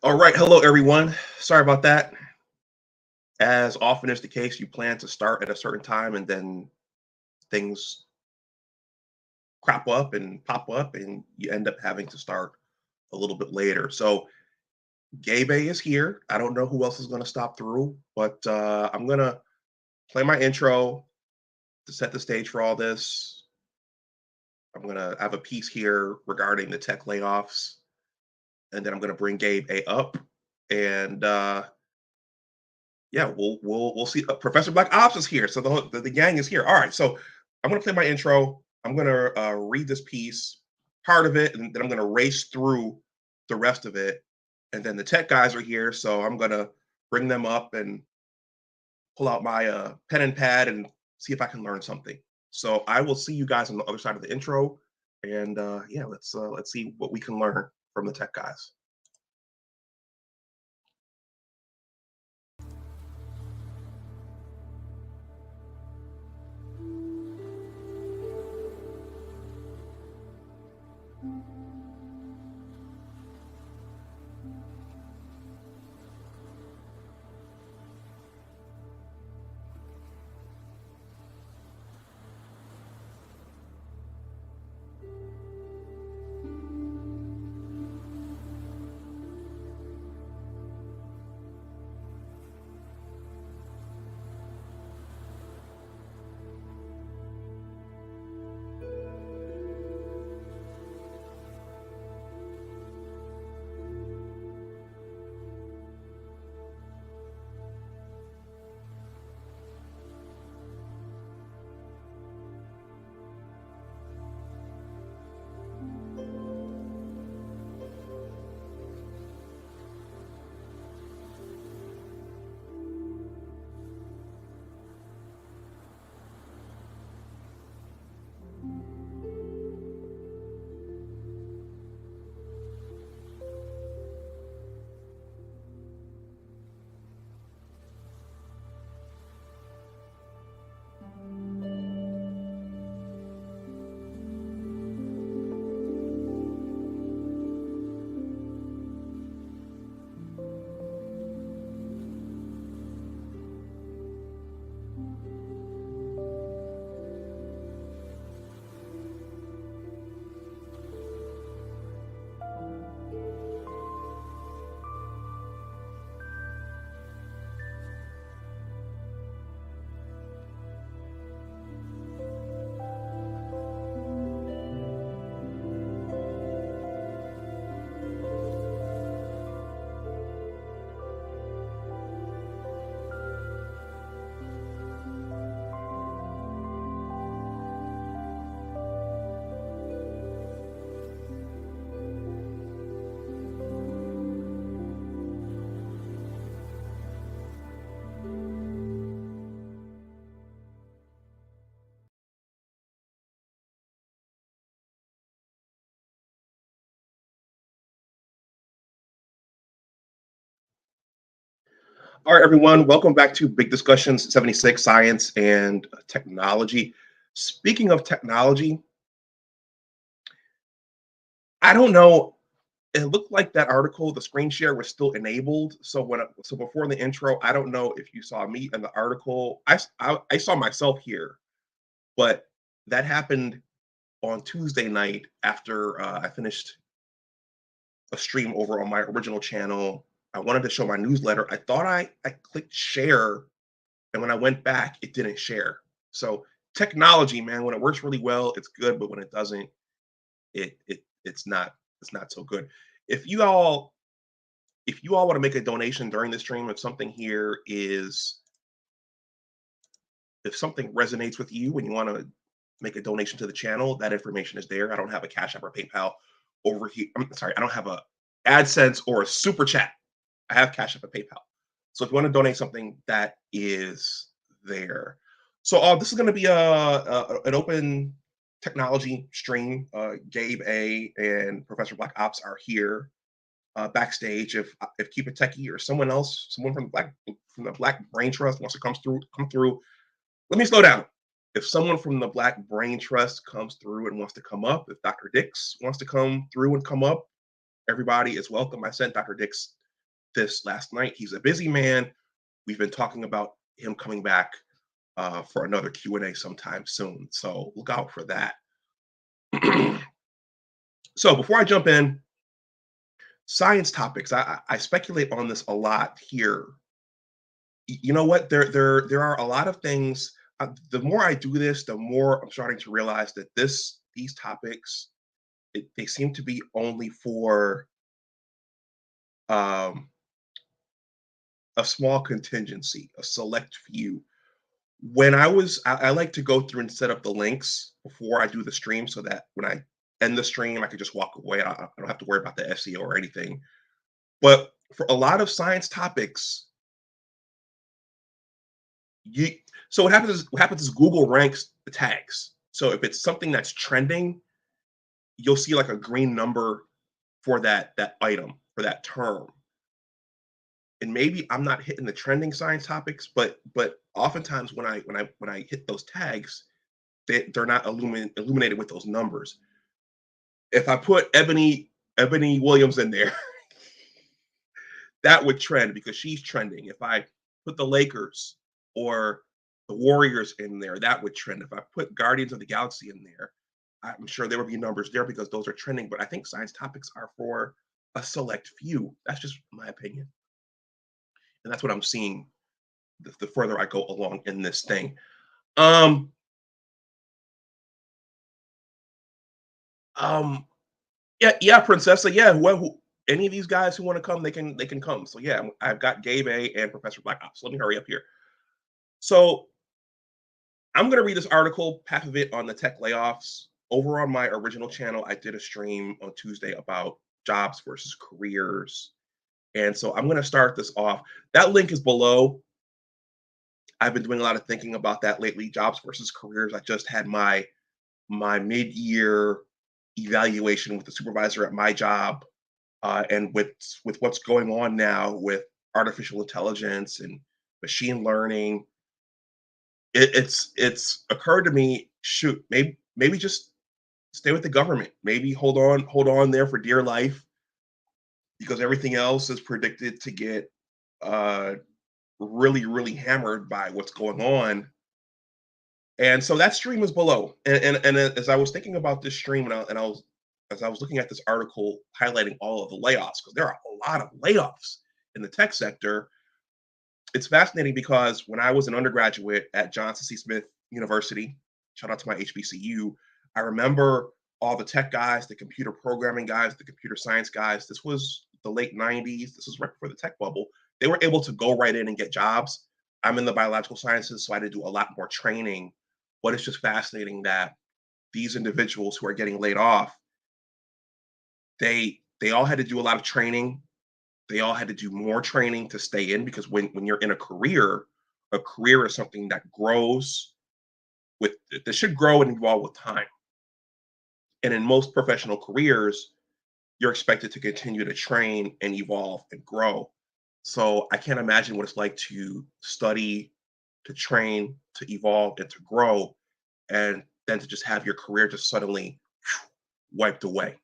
All right, hello everyone. Sorry about that. As often is the case, you plan to start at a certain time and then things crop up and pop up and you end up having to start a little bit later. So Gabe is here. I don't know who else is going to stop through, but I'm going to play my intro to set the stage for all this. I'm going to have a piece here regarding the tech layoffs, and then I'm going to bring Gabe A up, and yeah, we'll see. Professor Black Ops is here, so the gang is here. All right, so I'm gonna play my intro. I'm gonna read this piece, part of it, and then I'm gonna race through the rest of it. And then the tech guys are here, so I'm gonna bring them up and pull out my pen and pad and see if I can learn something. So I will see you guys on the other side of the intro, and yeah, let's see what we can learn from the tech guys. All right, everyone, welcome back to Big Discussions 76 Science and Technology. Speaking of technology, I don't know. It looked like that article, the screen share was still enabled. So so before the intro, I don't know if you saw me in the article. I saw myself here, but that happened on Tuesday night after I finished a stream over on my original channel. I wanted to show my newsletter. I thought I clicked share, and when I went back, it didn't share. So technology, man, when it works really well, it's good, but when it doesn't, it's not so good. If you all if you all want to make a donation during the stream, if something resonates with you and you want to make a donation to the channel, that information is there. I don't have a Cash App or PayPal over here. I'm sorry, I don't have a AdSense or a Super Chat. I have Cash App and PayPal. So if you want to donate something, that is there. So this is going to be an open technology stream. Gabe A and Professor Black Ops are here backstage. If Keep It Techie or someone else, someone from the Black Brain Trust wants to come through. Let me slow down. If someone from the Black Brain Trust comes through and wants to come up, if Dr. Dix wants to come through and come up, everybody is welcome. I sent Dr. Dix this last night. He's a busy man. We've been talking about him coming back for another Q&A sometime soon. So look out for that. So before I jump in, science topics. I speculate on this a lot here. You know what? There are a lot of things. The more I do this, the more I'm starting to realize that these topics they seem to be only for um, a small contingency, a select few. I like to go through and set up the links before I do the stream so that when I end the stream, I could just walk away. I don't have to worry about the SEO or anything. But for a lot of science topics, you so what happens is Google ranks the tags. So if it's something that's trending, you'll see like a green number for that item for that term. And maybe I'm not hitting the trending science topics, but oftentimes when I hit those tags, they're not illuminated with those numbers. If I put Ebony Williams in there, that would trend because she's trending. If I put the Lakers or the Warriors in there, that would trend. If I put Guardians of the Galaxy in there, I'm sure there would be numbers there because those are trending. But I think science topics are for a select few. That's just my opinion. And that's what I'm seeing the further I go along in this thing. Um, um, yeah, Princessa, yeah, any of these guys who want to come, they can come. So yeah, I've got Gabe A and Professor Black Ops. Let me hurry up here. So I'm going to read this article, half of it on the tech layoffs. Over on my original channel, I did a stream on Tuesday about jobs versus careers. And so I'm going to start this off. That link is below. I've been doing a lot of thinking about that lately, jobs versus careers. I just had my mid-year evaluation with the supervisor at my job, and with what's going on now with artificial intelligence and machine learning, it's occurred to me, shoot, maybe just stay with the government. Maybe hold on there for dear life because everything else is predicted to get uh, really, really hammered by what's going on. And so that stream is below. And as I was thinking about this stream as I was looking at this article highlighting all of the layoffs, because there are a lot of layoffs in the tech sector, it's fascinating because when I was an undergraduate at Johnson C. Smith University, shout out to my HBCU, I remember all the tech guys, the computer programming guys, the computer science guys. This was the late 90s. This was right before the tech bubble. They were able to go right in and get jobs. I'm in the biological sciences, so I had to do a lot more training. But it's just fascinating that these individuals who are getting laid off, they all had to do a lot of training. They all had to do more training to stay in because when you're in a career is something that grows with that should grow and evolve with time. And in most professional careers, you're expected to continue to train and evolve and grow. So I can't imagine what it's like to study, to train, to evolve, and to grow, and then to just have your career just suddenly wiped away.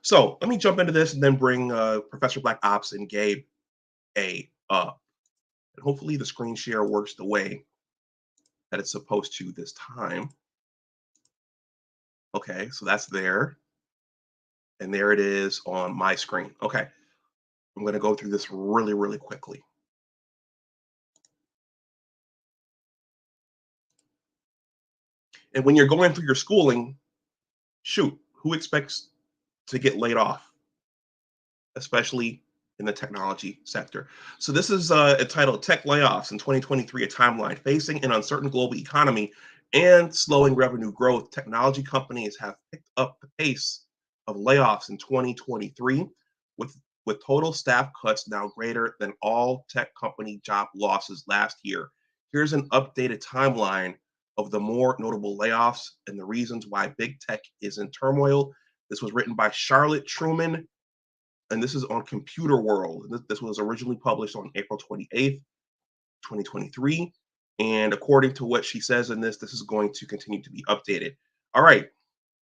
So let me jump into this and then bring Professor Black Ops and Gabe A up. And hopefully the screen share works the way that it's supposed to this time. Okay, so that's there. And there it is on my screen. Okay, I'm going to go through this really, really quickly. And when you're going through your schooling, shoot, who expects to get laid off, especially in the technology sector? So this is entitled Tech Layoffs in 2023, a Timeline. Facing an uncertain global economy and slowing revenue growth, technology companies have picked up the pace of layoffs in 2023, with total staff cuts now greater than all tech company job losses last year. Here's an updated timeline of the more notable layoffs and the reasons why big tech is in turmoil. This was written by Charlotte Truman, and this is on Computer World. This was originally published on April 28th, 2023. And according to what she says in this is going to continue to be updated. All right.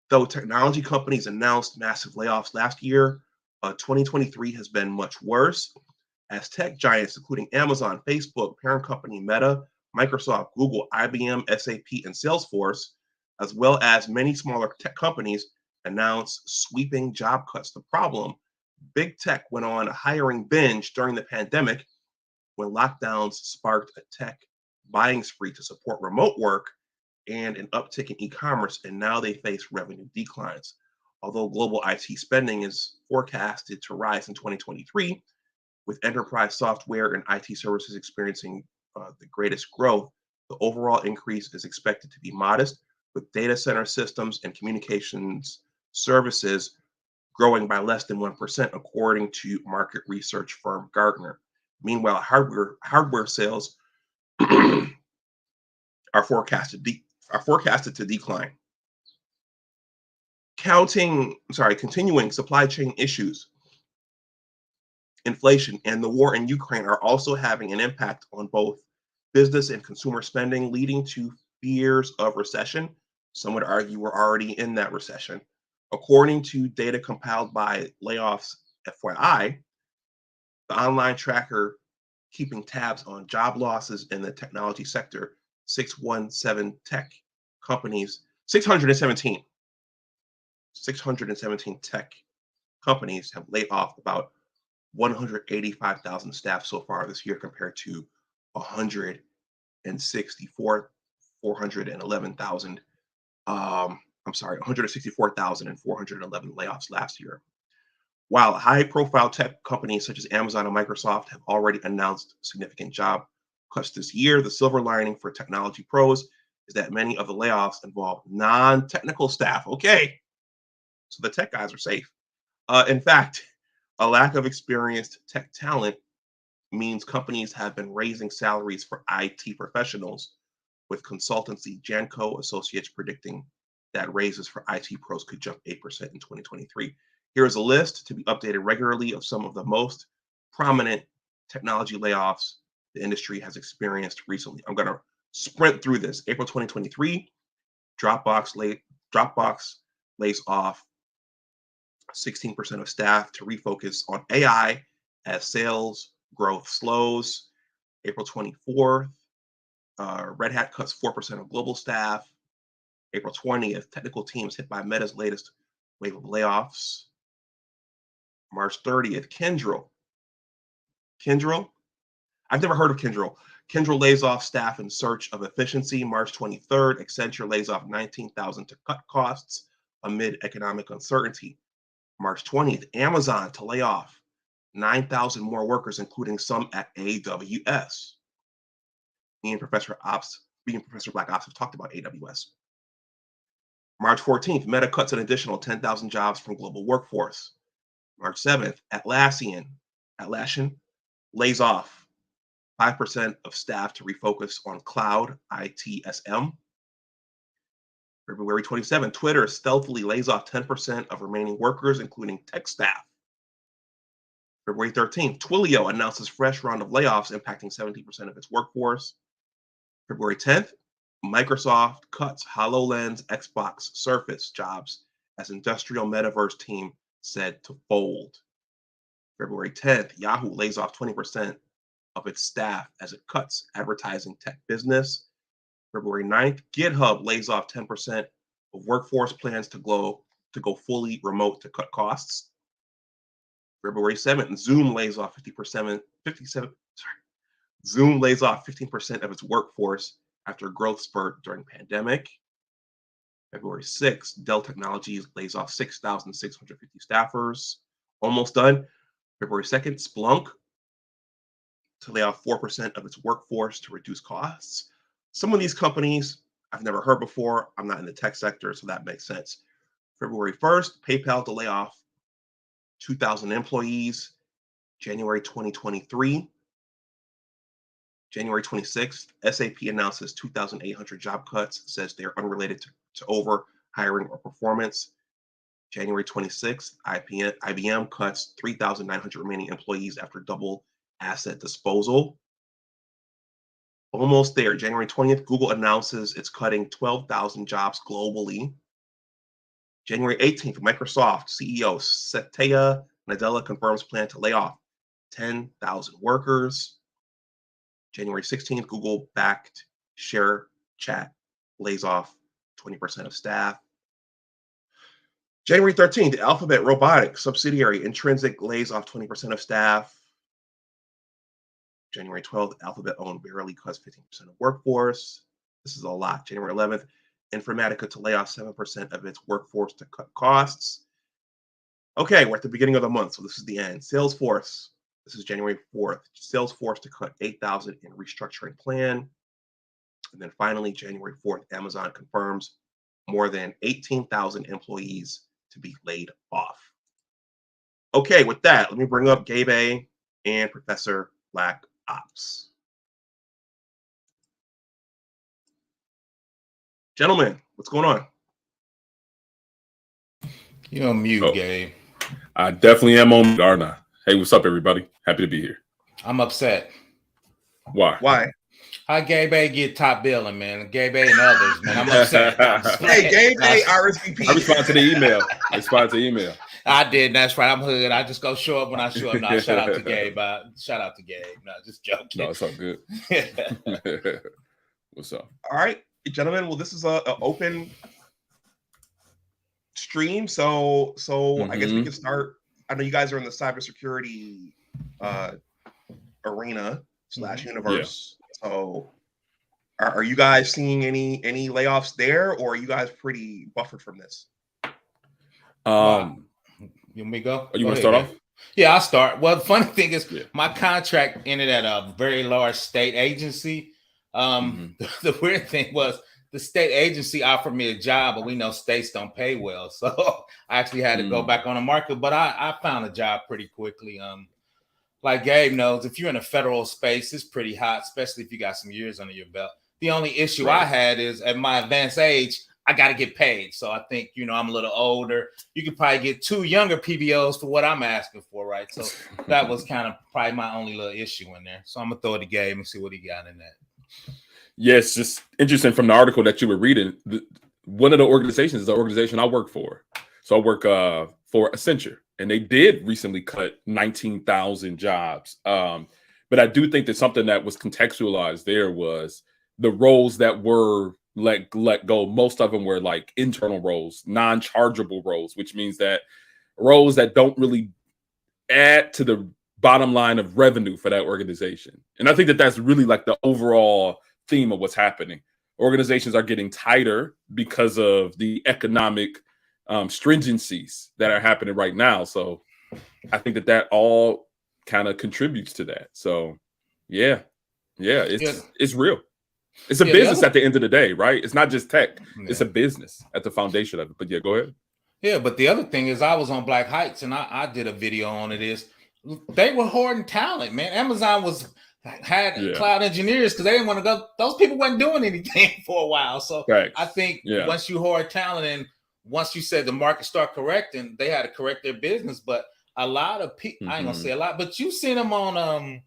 Though technology companies announced massive layoffs last year, 2023 has been much worse as tech giants, including Amazon, Facebook, parent company Meta, Microsoft, Google, IBM, SAP, and Salesforce, as well as many smaller tech companies, announce sweeping job cuts. The problem: big tech went on a hiring binge during the pandemic when lockdowns sparked a tech buying spree to support remote work and an uptick in e-commerce, and now they face revenue declines. Although global IT spending is forecasted to rise in 2023, with enterprise software and IT services experiencing the greatest growth, the overall increase is expected to be modest, with data center systems and communications services growing by less than 1%, according to market research firm Gartner. Meanwhile, hardware sales are forecasted to decline. Continuing supply chain issues, inflation, and the war in Ukraine are also having an impact on both business and consumer spending, leading to fears of recession. Some would argue we're already in that recession. According to data compiled by Layoffs FYI, the online tracker keeping tabs on job losses in the technology sector, 617 tech companies, 617 tech companies have laid off about 185,000 staff so far this year, compared to 411,000. 164,411 layoffs last year. While high-profile tech companies such as Amazon and Microsoft have already announced significant job cuts this year, the silver lining for technology pros is that many of the layoffs involve non-technical staff. Okay, so the tech guys are safe. In fact, a lack of experienced tech talent means companies have been raising salaries for IT professionals, with consultancy Janco Associates predicting that raises for IT pros could jump 8% in 2023. Here is a list to be updated regularly of some of the most prominent technology layoffs the industry has experienced recently. I'm going to sprint through this. April 2023, Dropbox lays off 16% of staff to refocus on AI as sales growth slows. April 24th, Red Hat cuts 4% of global staff. April 20th, technical teams hit by Meta's latest wave of layoffs. March 30th, Kyndryl. I've never heard of Kyndryl. Kyndryl lays off staff in search of efficiency. March 23rd, Accenture lays off 19,000 to cut costs amid economic uncertainty. March 20th, Amazon to lay off 9,000 more workers, including some at AWS. Me and Professor Black Ops have talked about AWS. March 14th, Meta cuts an additional 10,000 jobs from global workforce. March 7th, Atlassian lays off 5% of staff to refocus on cloud ITSM. February 27th, Twitter stealthily lays off 10% of remaining workers, including tech staff. February 13th, Twilio announces fresh round of layoffs impacting 70% of its workforce. February 10th, Microsoft cuts HoloLens Xbox Surface jobs as industrial metaverse team said to fold. February 10th, Yahoo lays off 20% of its staff as it cuts advertising tech business. February 9th, GitHub lays off 10% of workforce, plans to go fully remote to cut costs. February 7th, Zoom lays off 15% of its workforce after a growth spurt during pandemic. February 6th, Dell Technologies lays off 6,650 staffers. Almost done. February 2nd, Splunk to lay off 4% of its workforce to reduce costs. Some of these companies I've never heard before. I'm not in the tech sector, so that makes sense. February 1st, PayPal to lay off 2,000 employees. January 2023. January 26th, SAP announces 2,800 job cuts, says they're unrelated to over hiring or performance. January 26th, IBM cuts 3,900 remaining employees after double asset disposal. Almost there. January 20th, Google announces it's cutting 12,000 jobs globally. January 18th, Microsoft CEO Satya Nadella confirms plan to lay off 10,000 workers. January 16th, Google-backed Share Chat lays off 20% of staff. January 13th, Alphabet Robotics subsidiary Intrinsic lays off 20% of staff. January 12th, Alphabet-owned Verily cuts 15% of workforce. This is a lot. January 11th, Informatica to lay off 7% of its workforce to cut costs. Okay, we're at the beginning of the month, so this is the end. Salesforce, this is January 4th. Salesforce to cut 8,000 in restructuring plan. And then finally, January 4th, Amazon confirms more than 18,000 employees to be laid off. Okay, with that, let me bring up Gabe and Professor Black Ops. Gentlemen, what's going on? You're on mute, Gabe. I definitely am on Garna. Hey, what's up, everybody? Happy to be here. I'm upset. Why? Wye? How Gabe get top billing, man? Gabe and others, man. I'm upset. Hey, Gabe RSVP. I respond to the email. I did. That's right. I'm hood. I just go show up when I show up. No, shout out to Gabe. Shout out to Gabe. No, just joking. No, it's all good. What's up? All right, gentlemen. Well, this is an open stream, so I guess we can start. I know you guys are in the cybersecurity arena / universe. Yeah. So, are you guys seeing any layoffs there, or are you guys pretty buffered from this? You want me to go? You want to start off? Yeah, I'll start. Well, the funny thing is, my contract ended at a very large state agency. The weird thing was the state agency offered me a job, but we know states don't pay well, so I actually had to go back on the market. But I found a job pretty quickly. Like Gabe knows, if you're in a federal space, it's pretty hot, especially if you got some years under your belt. The only issue I had is at my advanced age, I got to get paid. So I think, I'm a little older. You could probably get 2 younger PBOs for what I'm asking for, right? So that was kind of probably my only little issue in there. So I'm going to throw it to Gabe and see what he got in that. Yes, just interesting from the article that you were reading. One of the organizations is the organization I work for. So I work for Accenture, and they did recently cut 19,000 jobs. But I do think that something that was contextualized there was the roles that were let go. Most of them were like internal roles, non-chargeable roles, which means that roles that don't really add to the bottom line of revenue for that organization. And I think that that's really like the overall theme of what's happening. Organizations are getting tighter because of the economic stringencies that are happening right now. So I think that all kind of contributes to that. So yeah, it's real. It's a business at the end of the day, right? It's not just tech. Yeah. It's a business at the foundation of it. But yeah, go ahead. Yeah, but the other thing is I was on Black Heights and I did a video on it. Is they were hoarding talent, man. Amazon had cloud engineers because they didn't want to go. Those people weren't doing anything for a while. So I think once you hoard talent and once you said the market start correcting, they had to correct their business. But a lot of people, I ain't gonna say a lot, but you seen them on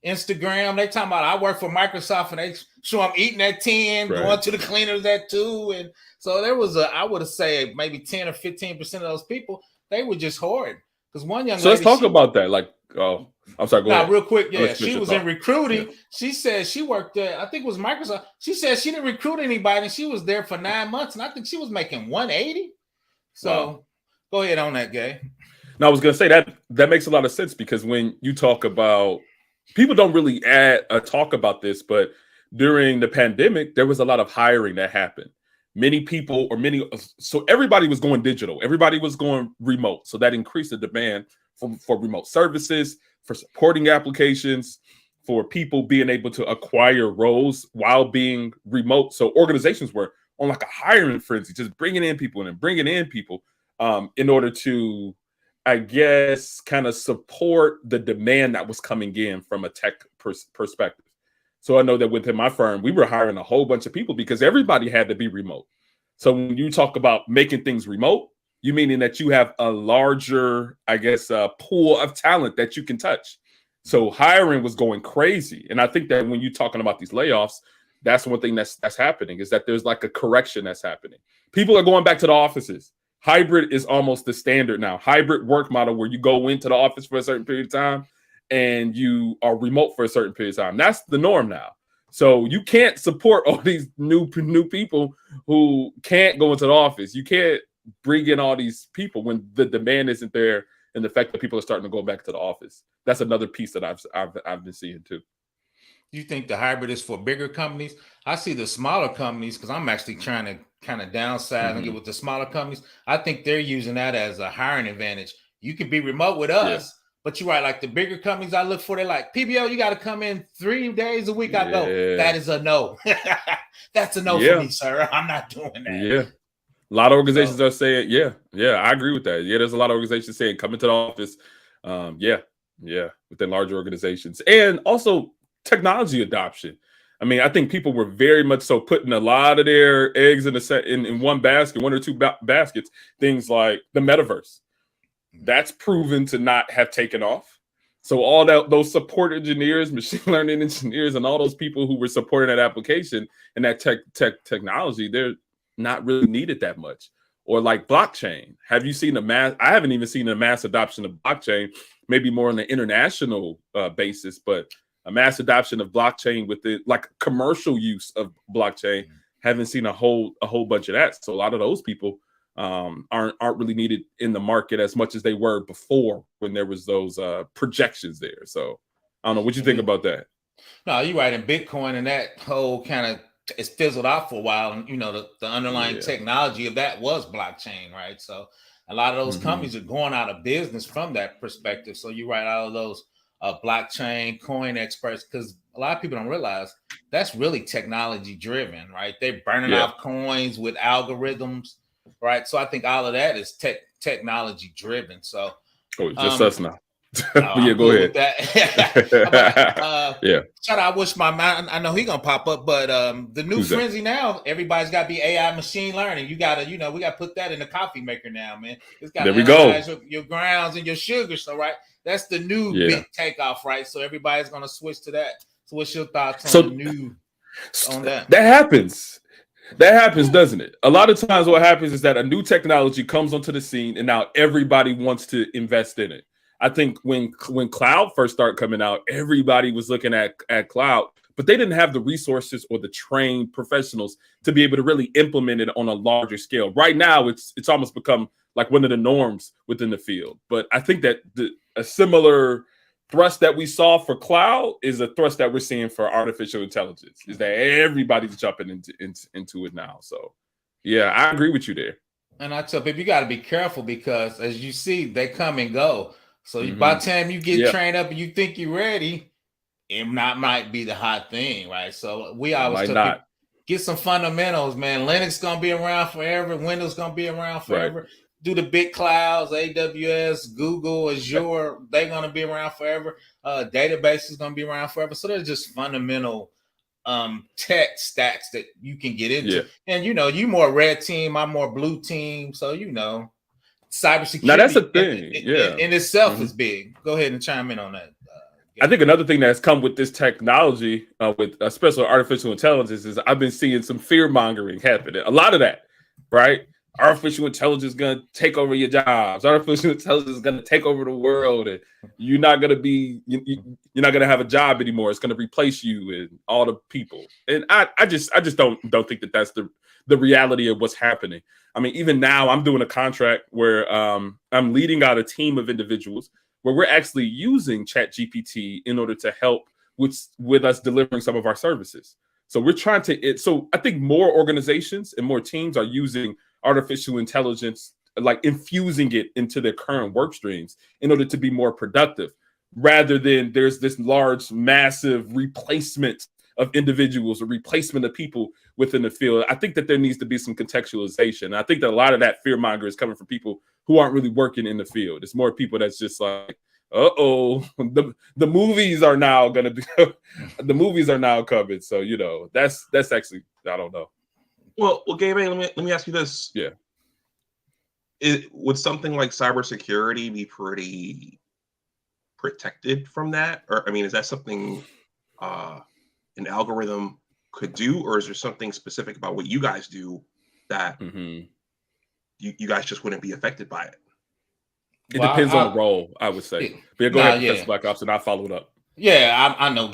Instagram. They talking about I work for Microsoft and they show I'm eating at 10, going to the cleaners at 2. And so there was I would say maybe 10 or 15% of those people, they were just hoarding. Because one young lady, let's talk about that. Like, I'm sorry, go ahead. Real quick. Yeah, she was in recruiting. Yeah. She said she worked there. I think it was Microsoft. She said she didn't recruit anybody and she was there for 9 months. And I think she was making 180. So go ahead on that, Gabe. Now, I was going to say that makes a lot of sense because when you talk about people don't really talk about this, but during the pandemic, there was a lot of hiring that happened. So everybody was going digital. Everybody was going remote. So that increased the demand for remote services, for supporting applications, for people being able to acquire roles while being remote. So organizations were on like a hiring frenzy, just bringing in people in order to, I guess, kind of support the demand that was coming in from a tech perspective. So I know that within my firm, we were hiring a whole bunch of people because everybody had to be remote. So when you talk about making things remote, you meaning that you have a larger, I guess, pool of talent that you can touch. So hiring was going crazy. And I think that when you're talking about these layoffs, that's one thing that's happening is that there's like a correction that's happening. People are going back to the offices. Hybrid is almost the standard now. Hybrid work model where you go into the office for a certain period of time and you are remote for a certain period of time. That's the norm now. So you can't support all these new people who can't go into the office. You can't bring in all these people when the demand isn't there, and the fact that people are starting to go back to the office. That's another piece that I've been seeing too. You think the hybrid is for bigger companies? I see the smaller companies, because I'm actually trying to kind of downsize and get with the smaller companies. I think they're using that as a hiring advantage. You can be remote with us, but you're right. Like the bigger companies I look for, they're like, PBO, you got to come in 3 days a week. I go, that is a no. That's a no for me, sir. I'm not doing that. Yeah. A lot of organizations are saying, I agree with that. Yeah, there's a lot of organizations saying come into the office. Within larger organizations. And also technology adoption. I mean, I think people were very much so putting a lot of their eggs in one basket, 1 or 2 baskets. Things like the metaverse. That's proven to not have taken off. So all those support engineers, machine learning engineers, and all those people who were supporting that application and that technology, they're not really needed that much. Or like blockchain. Have you seen I haven't even seen a mass adoption of blockchain, maybe more on the international basis, but a mass adoption of blockchain with the like commercial use of blockchain. Haven't seen a whole bunch of that. So a lot of those people aren't really needed in the market as much as they were before when there was those projections there. So I don't know what you think about that. No, you're right. In Bitcoin and that whole kind of it's fizzled out for a while, and the underlying technology of that was blockchain, right? So a lot of those companies are going out of business from that perspective. So you're right, all of those blockchain coin experts, because a lot of people don't realize that's really technology driven, right? They're burning off coins with algorithms, right? So I think all of that is technology driven. So just us now. Yeah, go ahead. Shout out, I wish my man. I know he's gonna pop up, but the new frenzy now, everybody's got to be AI machine learning. You gotta, we gotta put that in the coffee maker now, man. It's got to analyze your grounds and your sugars. So right, that's the new big takeoff, right? So everybody's gonna switch to that. So what's your thoughts on the new on that? That happens. That happens, doesn't it? A lot of times what happens is that a new technology comes onto the scene and now everybody wants to invest in it. I think when cloud first started coming out, everybody was looking at cloud, but they didn't have the resources or the trained professionals to be able to really implement it on a larger scale. Right now, it's almost become like one of the norms within the field. But I think that a similar thrust that we saw for cloud is a thrust that we're seeing for artificial intelligence, is that everybody's jumping into it now. So, yeah, I agree with you there. And I tell people, you got to be careful because as you see, they come and go. So by the time you get trained up and you think you're ready, it might be the hot thing, right? So we always tell people, get some fundamentals, man. Linux gonna be around forever. Windows gonna be around forever. Right. Do the big clouds, AWS, Google, Azure, they're gonna be around forever. Database is gonna be around forever. So there's just fundamental tech stacks that you can get into. Yeah. And you more red team, I'm more blue team. So cybersecurity. Now that's a thing. In itself is big. Go ahead and chime in on that. I think another thing that's come with this technology, with especially artificial intelligence, is I've been seeing some fear mongering happening. A lot of that, right? Artificial intelligence is going to take over your jobs. Artificial intelligence is going to take over the world, and you're not going to have a job anymore. It's going to replace you and all the people. And I just don't think that that's the reality of what's happening. I mean, even now I'm doing a contract where I'm leading out a team of individuals where we're actually using ChatGPT in order to help with us delivering some of our services. So we're trying to, so I think more organizations and more teams are using artificial intelligence, like infusing it into their current work streams in order to be more productive, rather than there's this large, massive replacement of individuals or replacement of people within the field. I think that there needs to be some contextualization. I think that a lot of that fear monger is coming from people who aren't really working in the field. It's more people that's just like, the movies are now going to be, the movies are now coming. So, that's actually, I don't know. Well, Gabe, let me ask you this. Yeah. Would something like cybersecurity be pretty protected from that? Or, I mean, is that something an algorithm could do, or is there something specific about what you guys do that you guys just wouldn't be affected by it. It depends on the role, I would say. But yeah, go ahead, Professor Black Ops, and I followed up. Yeah, I know.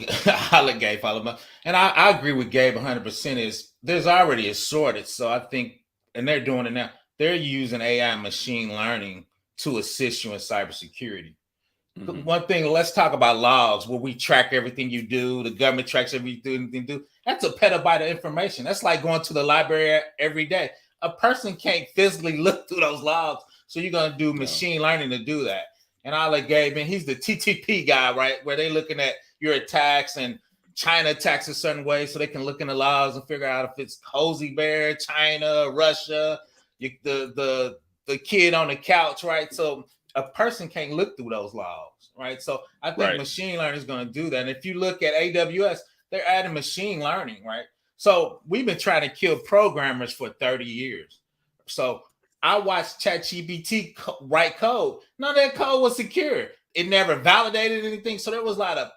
I'll let Gabe follow up. And I agree with Gabe 100%. Is there's already a shortage. So I think, and they're doing it now, they're using AI and machine learning to assist you in cybersecurity. One thing, let's talk about logs where we track everything you do. The government tracks everything you do. That's a petabyte of information. That's like going to the library every day. A person can't physically look through those logs. So you're going to do machine learning to do that. And I'll let Gabe in. He's the TTP guy, right? Where they're looking at your attacks, and China attacks a certain way so they can look in the logs and figure out if it's Cozy Bear, China, Russia, the kid on the couch, right? So a person can't look through those logs, right? So I think machine learning is going to do that. And if you look at AWS, they're adding machine learning, right? So we've been trying to kill programmers for 30 years. So I watched ChatGPT write code. None of that code was secure. It never validated anything. So there was a lot of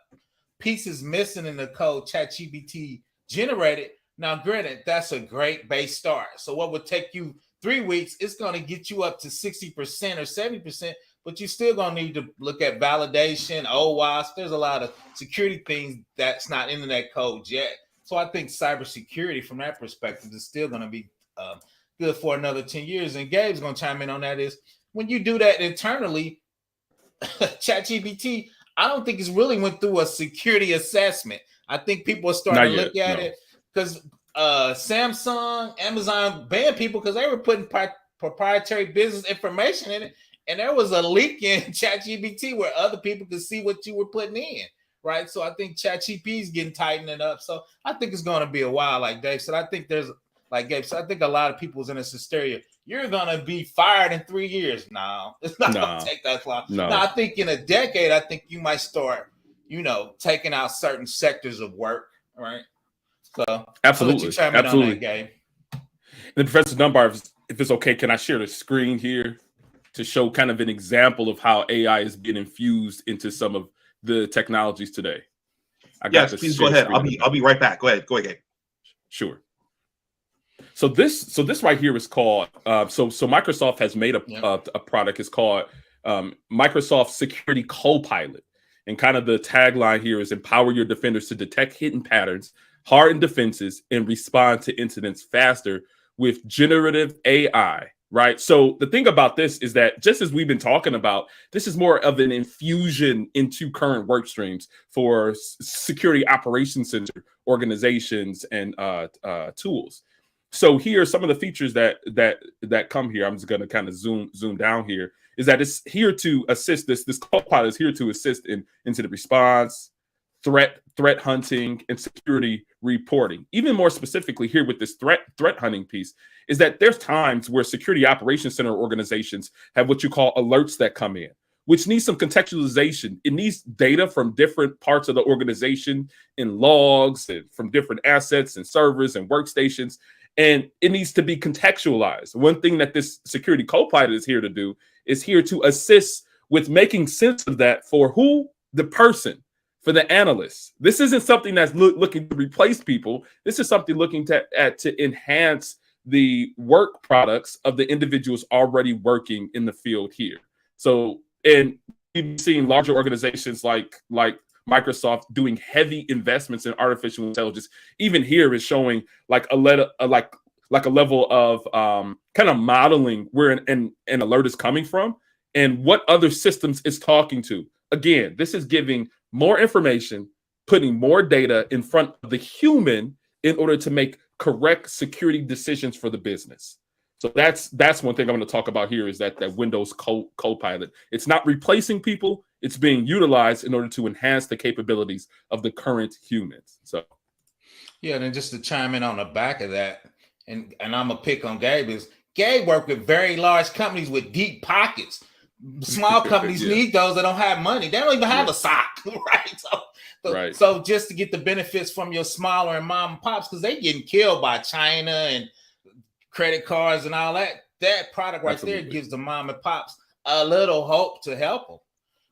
pieces missing in the code ChatGPT generated. Now, granted, that's a great base start. So what would take you 3 weeks, it's going to get you up to 60% or 70%, but you're still going to need to look at validation, OWASP. There's a lot of security things that's not in that code yet. So I think cybersecurity from that perspective is still going to be good for another 10 years. And Gabe's going to chime in on that is when you do that internally, ChatGPT, I don't think it's really went through a security assessment. I think people are starting to look at it because Samsung, Amazon banned people because they were putting proprietary business information in it. And there was a leak in ChatGPT where other people could see what you were putting in, right? So I think ChatGPT is getting tightened up. So I think it's going to be a while, like Dave said. I think there's, like Gabe said, I think a lot of people is in this hysteria. You're going to be fired in 3 years. No, it's not going to take that long. No, I think in a decade, I think you might start, taking out certain sectors of work, right? So absolutely. On that, Gabe. And Professor Dunbar, if it's okay, can I share the screen here to show kind of an example of how AI is being infused into some of the technologies today? Yes, please go ahead. I'll be right back. Go ahead, Gabe. Sure. So this right here is called. So Microsoft has made a product. It's called Microsoft Security Copilot, and kind of the tagline here is empower your defenders to detect hidden patterns, harden defenses, and respond to incidents faster with generative AI. Right. So the thing about this is that just as we've been talking about, this is more of an infusion into current work streams for security operations center organizations and tools. So here are some of the features that come here. I'm just going to kind of zoom down here. Is that it's here to assist this Copilot is here to assist in incident response, threat hunting, and security reporting. Even more specifically here with this threat hunting piece is that there's times where security operations center organizations have what you call alerts that come in, which needs some contextualization. It needs data from different parts of the organization in logs and from different assets and servers and workstations. And it needs to be contextualized. One thing that this security copilot is here to do is here to assist with making sense of that for who? The person, for the analyst. This isn't something that's looking to replace people. This is something looking to enhance the work products of the individuals already working in the field here. So, and we've seen larger organizations like Microsoft doing heavy investments in artificial intelligence. Even here is showing like a level of kind of modeling where an alert is coming from and what other systems it's talking to. Again, this is giving more information, putting more data in front of the human in order to make correct security decisions for the business. So that's one thing I'm going to talk about here is that Windows Copilot. It's not replacing people. It's being utilized in order to enhance the capabilities of the current humans. So, yeah, and then just to chime in on the back of that, and I'm gonna pick on Gabe is Gabe worked with very large companies with deep pockets. Small companies need those that don't have money. They don't even have a SOC, right? So just to get the benefits from your smaller and mom and pops, because they getting killed by China and credit cards and all that. That product right there gives the mom and pops a little hope to help them,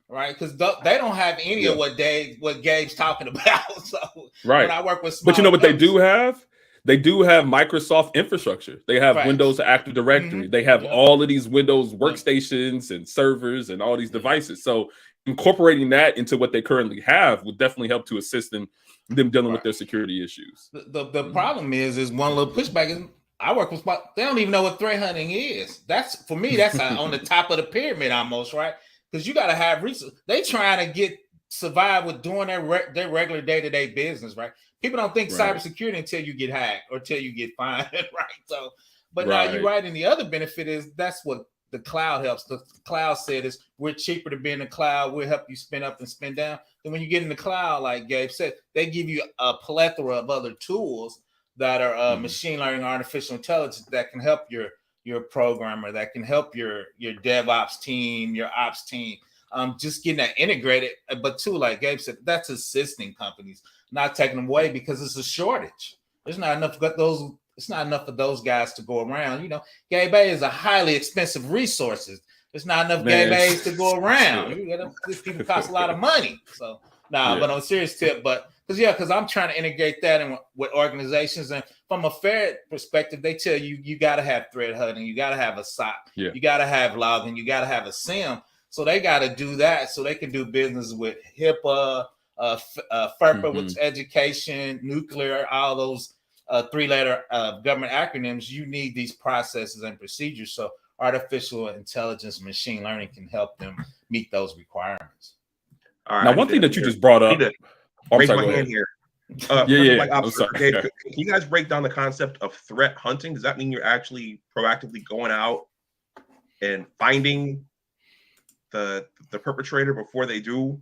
right? Because they don't have any of what Gabe's talking about. So right, when I work with but you know what they do have? they do have Microsoft infrastructure. They have Facts. Windows Active Directory. They have all of these Windows workstations and servers and all these devices. So incorporating that into what they currently have would definitely help to assist in them dealing with their security issues. The problem is one little pushback is I work with they don't even know what threat hunting is. That's for me, that's on the top of the pyramid almost, right? Because you got to have resources. They trying to survive with doing their regular day-to-day business, right? People don't think cybersecurity until you get hacked or until you get fined, right? So, but now you're right. And the other benefit is that's what the cloud helps. The cloud said is we're cheaper to be in the cloud. We'll help you spin up and spin down. And when you get in the cloud, like Gabe said, they give you a plethora of other tools that are machine learning, artificial intelligence that can help your programmer, that can help your DevOps team, your ops team. Just getting that integrated, but too, like Gabe said, that's assisting companies, not taking them away because it's a shortage. There's not enough of those. It's not enough of those guys to go around. You know, Gabe is a highly expensive resources. There's not enough Gabe A's to go around. These people cost a lot of money. So but on a serious tip, because I'm trying to integrate that in with organizations, and from a fair perspective, they tell you got to have threat hunting, you got to have a SOC, you got to have logging, you got to have a SIM. So they got to do that so they can do business with HIPAA, FERPA, which is education, nuclear, all those three-letter government acronyms. You need these processes and procedures. So artificial intelligence, machine learning can help them meet those requirements. All right, now, one thing that you just brought up. Raise my hand here. I'm sorry. Okay, can you guys break down the concept of threat hunting? Does that mean you're actually proactively going out and finding the perpetrator before they do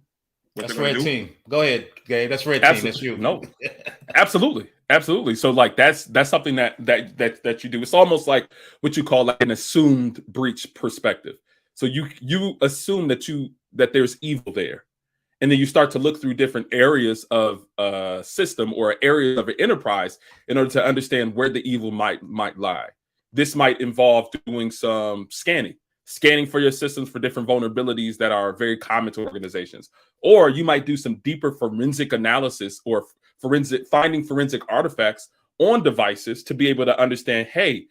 what that's they're red do? Team. Go ahead, Gabe. That's red team. That's you. No, absolutely. So like that's something that you do. It's almost like what you call like an assumed breach perspective. So you assume that there's evil there. And then you start to look through different areas of a system or areas of an enterprise in order to understand where the evil might lie. This might involve doing some scanning for your systems for different vulnerabilities that are very common to organizations. Or you might do some deeper forensic analysis or finding forensic artifacts on devices to be able to understand, hey,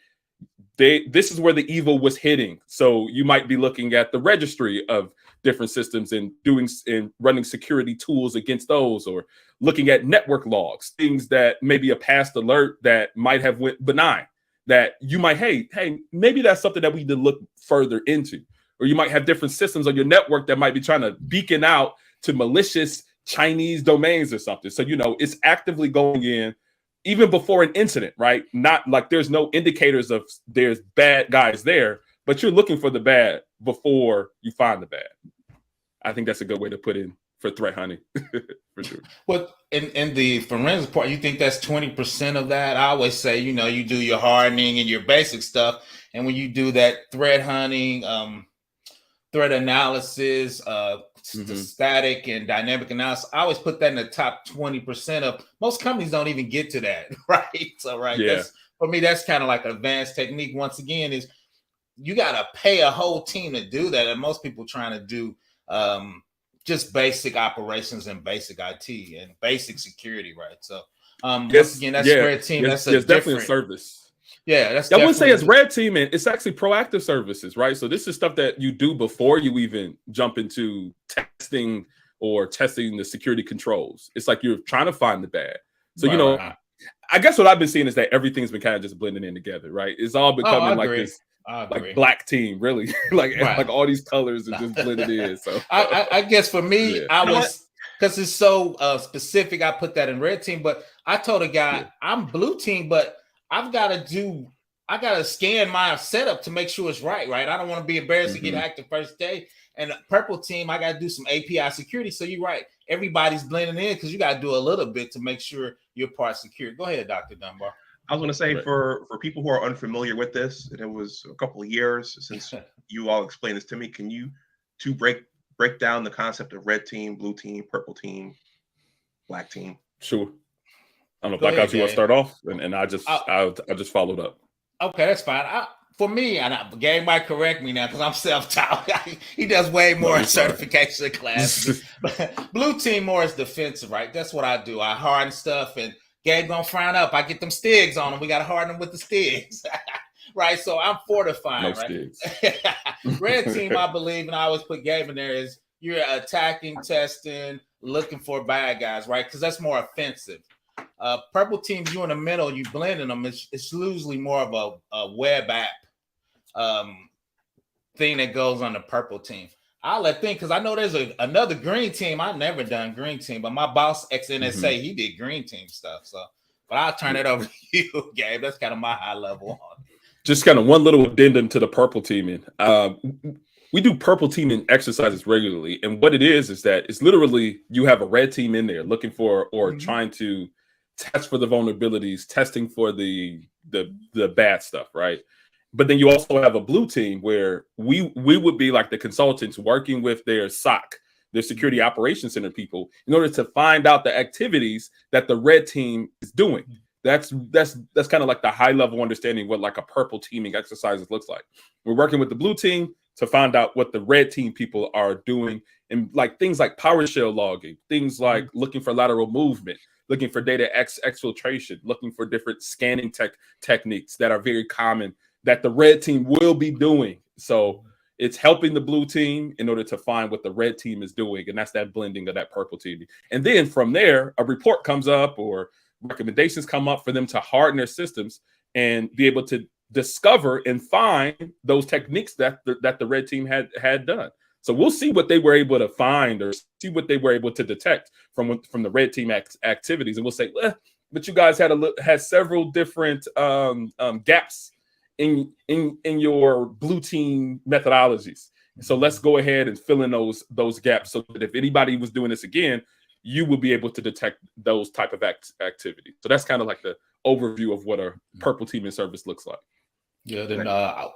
this is where the evil was hitting. So you might be looking at the registry of different systems and running security tools against those, or looking at network logs, things that maybe a past alert that might have went benign, that you might, hey, maybe that's something that we need to look further into. Or you might have different systems on your network that might be trying to beacon out to malicious Chinese domains or something. So, it's actively going in even before an incident, right? Not like there's no indicators of there's bad guys there, but you're looking for the bad before you find the bad. I think that's a good way to put in for threat hunting, for sure. Well, in the forensic part, you think that's 20% of that? I always say, you do your hardening and your basic stuff. And when you do that threat hunting, threat analysis, the static and dynamic analysis, I always put that in the top 20% of most companies don't even get to that, right? So, that's, for me, that's kind of like an advanced technique. Once again, is you got to pay a whole team to do that. And most people trying to do just basic operations and basic IT and basic security, right? So, once again, that's red team. That's definitely a service. Yeah, that's. I wouldn't say it's red team, and it's actually proactive services, right? So this is stuff that you do before you even jump into testing the security controls. It's like you're trying to find the bad. So I guess what I've been seeing is that everything's been kind of just blending in together, right? It's all becoming like this, like black team, really, like all these colors are just blended in. So I guess for me, I was, because it's so specific, I put that in red team. But I told a guy I'm blue team, but I got to scan my setup to make sure it's right. I don't want to be embarrassed to get hacked the first day. And purple team, I got to do some API security. So you're right. Everybody's blending in because you got to do a little bit to make sure your part's secure. Go ahead, Dr. Dunbar. I was going to say, for people who are unfamiliar with this, and it was a couple of years since you all explained this to me, can you break down the concept of red team, blue team, purple team, black team? Sure. I don't know, Black Ops, you want to start off? And I just followed up. Okay, that's fine. For me, and Gabe might correct me now because I'm self-taught. He does way more certification classes. But blue team more is defensive, right? That's what I do. I harden stuff, and Gabe gonna frown up. I get them stigs on him. We gotta harden them with the stigs. Right. So I'm fortifying, No right? stigs. Red team, I believe, and I always put Gabe in there, is you're attacking, testing, looking for bad guys, right? Because that's more offensive. Purple teams, you in the middle, you blending them. It's usually more of a web app thing that goes on the purple team. I'll let think, because I know there's another green team. I've never done green team, but my boss ex NSA, he did green team stuff. So, but I'll turn it over to you, Gabe. That's kind of my high level on. Just kind of one little addendum to the purple teaming. We do purple teaming exercises regularly, and what it is that it's literally you have a red team in there looking for or trying to test for the vulnerabilities, testing for the bad stuff, right? But then you also have a blue team where we would be like the consultants working with their SOC, their security operations center people, in order to find out the activities that the red team is doing. That's kind of like the high level understanding what like a purple teaming exercises looks like. We're working with the blue team to find out what the red team people are doing, and like things like PowerShell logging, things like looking for lateral movement, looking for data exfiltration, looking for different scanning techniques that are very common that the red team will be doing. So it's helping the blue team in order to find what the red team is doing. And that's that blending of that purple team. And then from there, a report comes up or recommendations come up for them to harden their systems and be able to discover and find those techniques that the red team had done. So we'll see what they were able to find or see what they were able to detect from the red team activities. And we'll say, but you guys had several different gaps in your blue team methodologies. So let's go ahead and fill in those gaps so that if anybody was doing this again, you will be able to detect those type of activities. So that's kind of like the overview of what a purple teaming service looks like. Yeah, then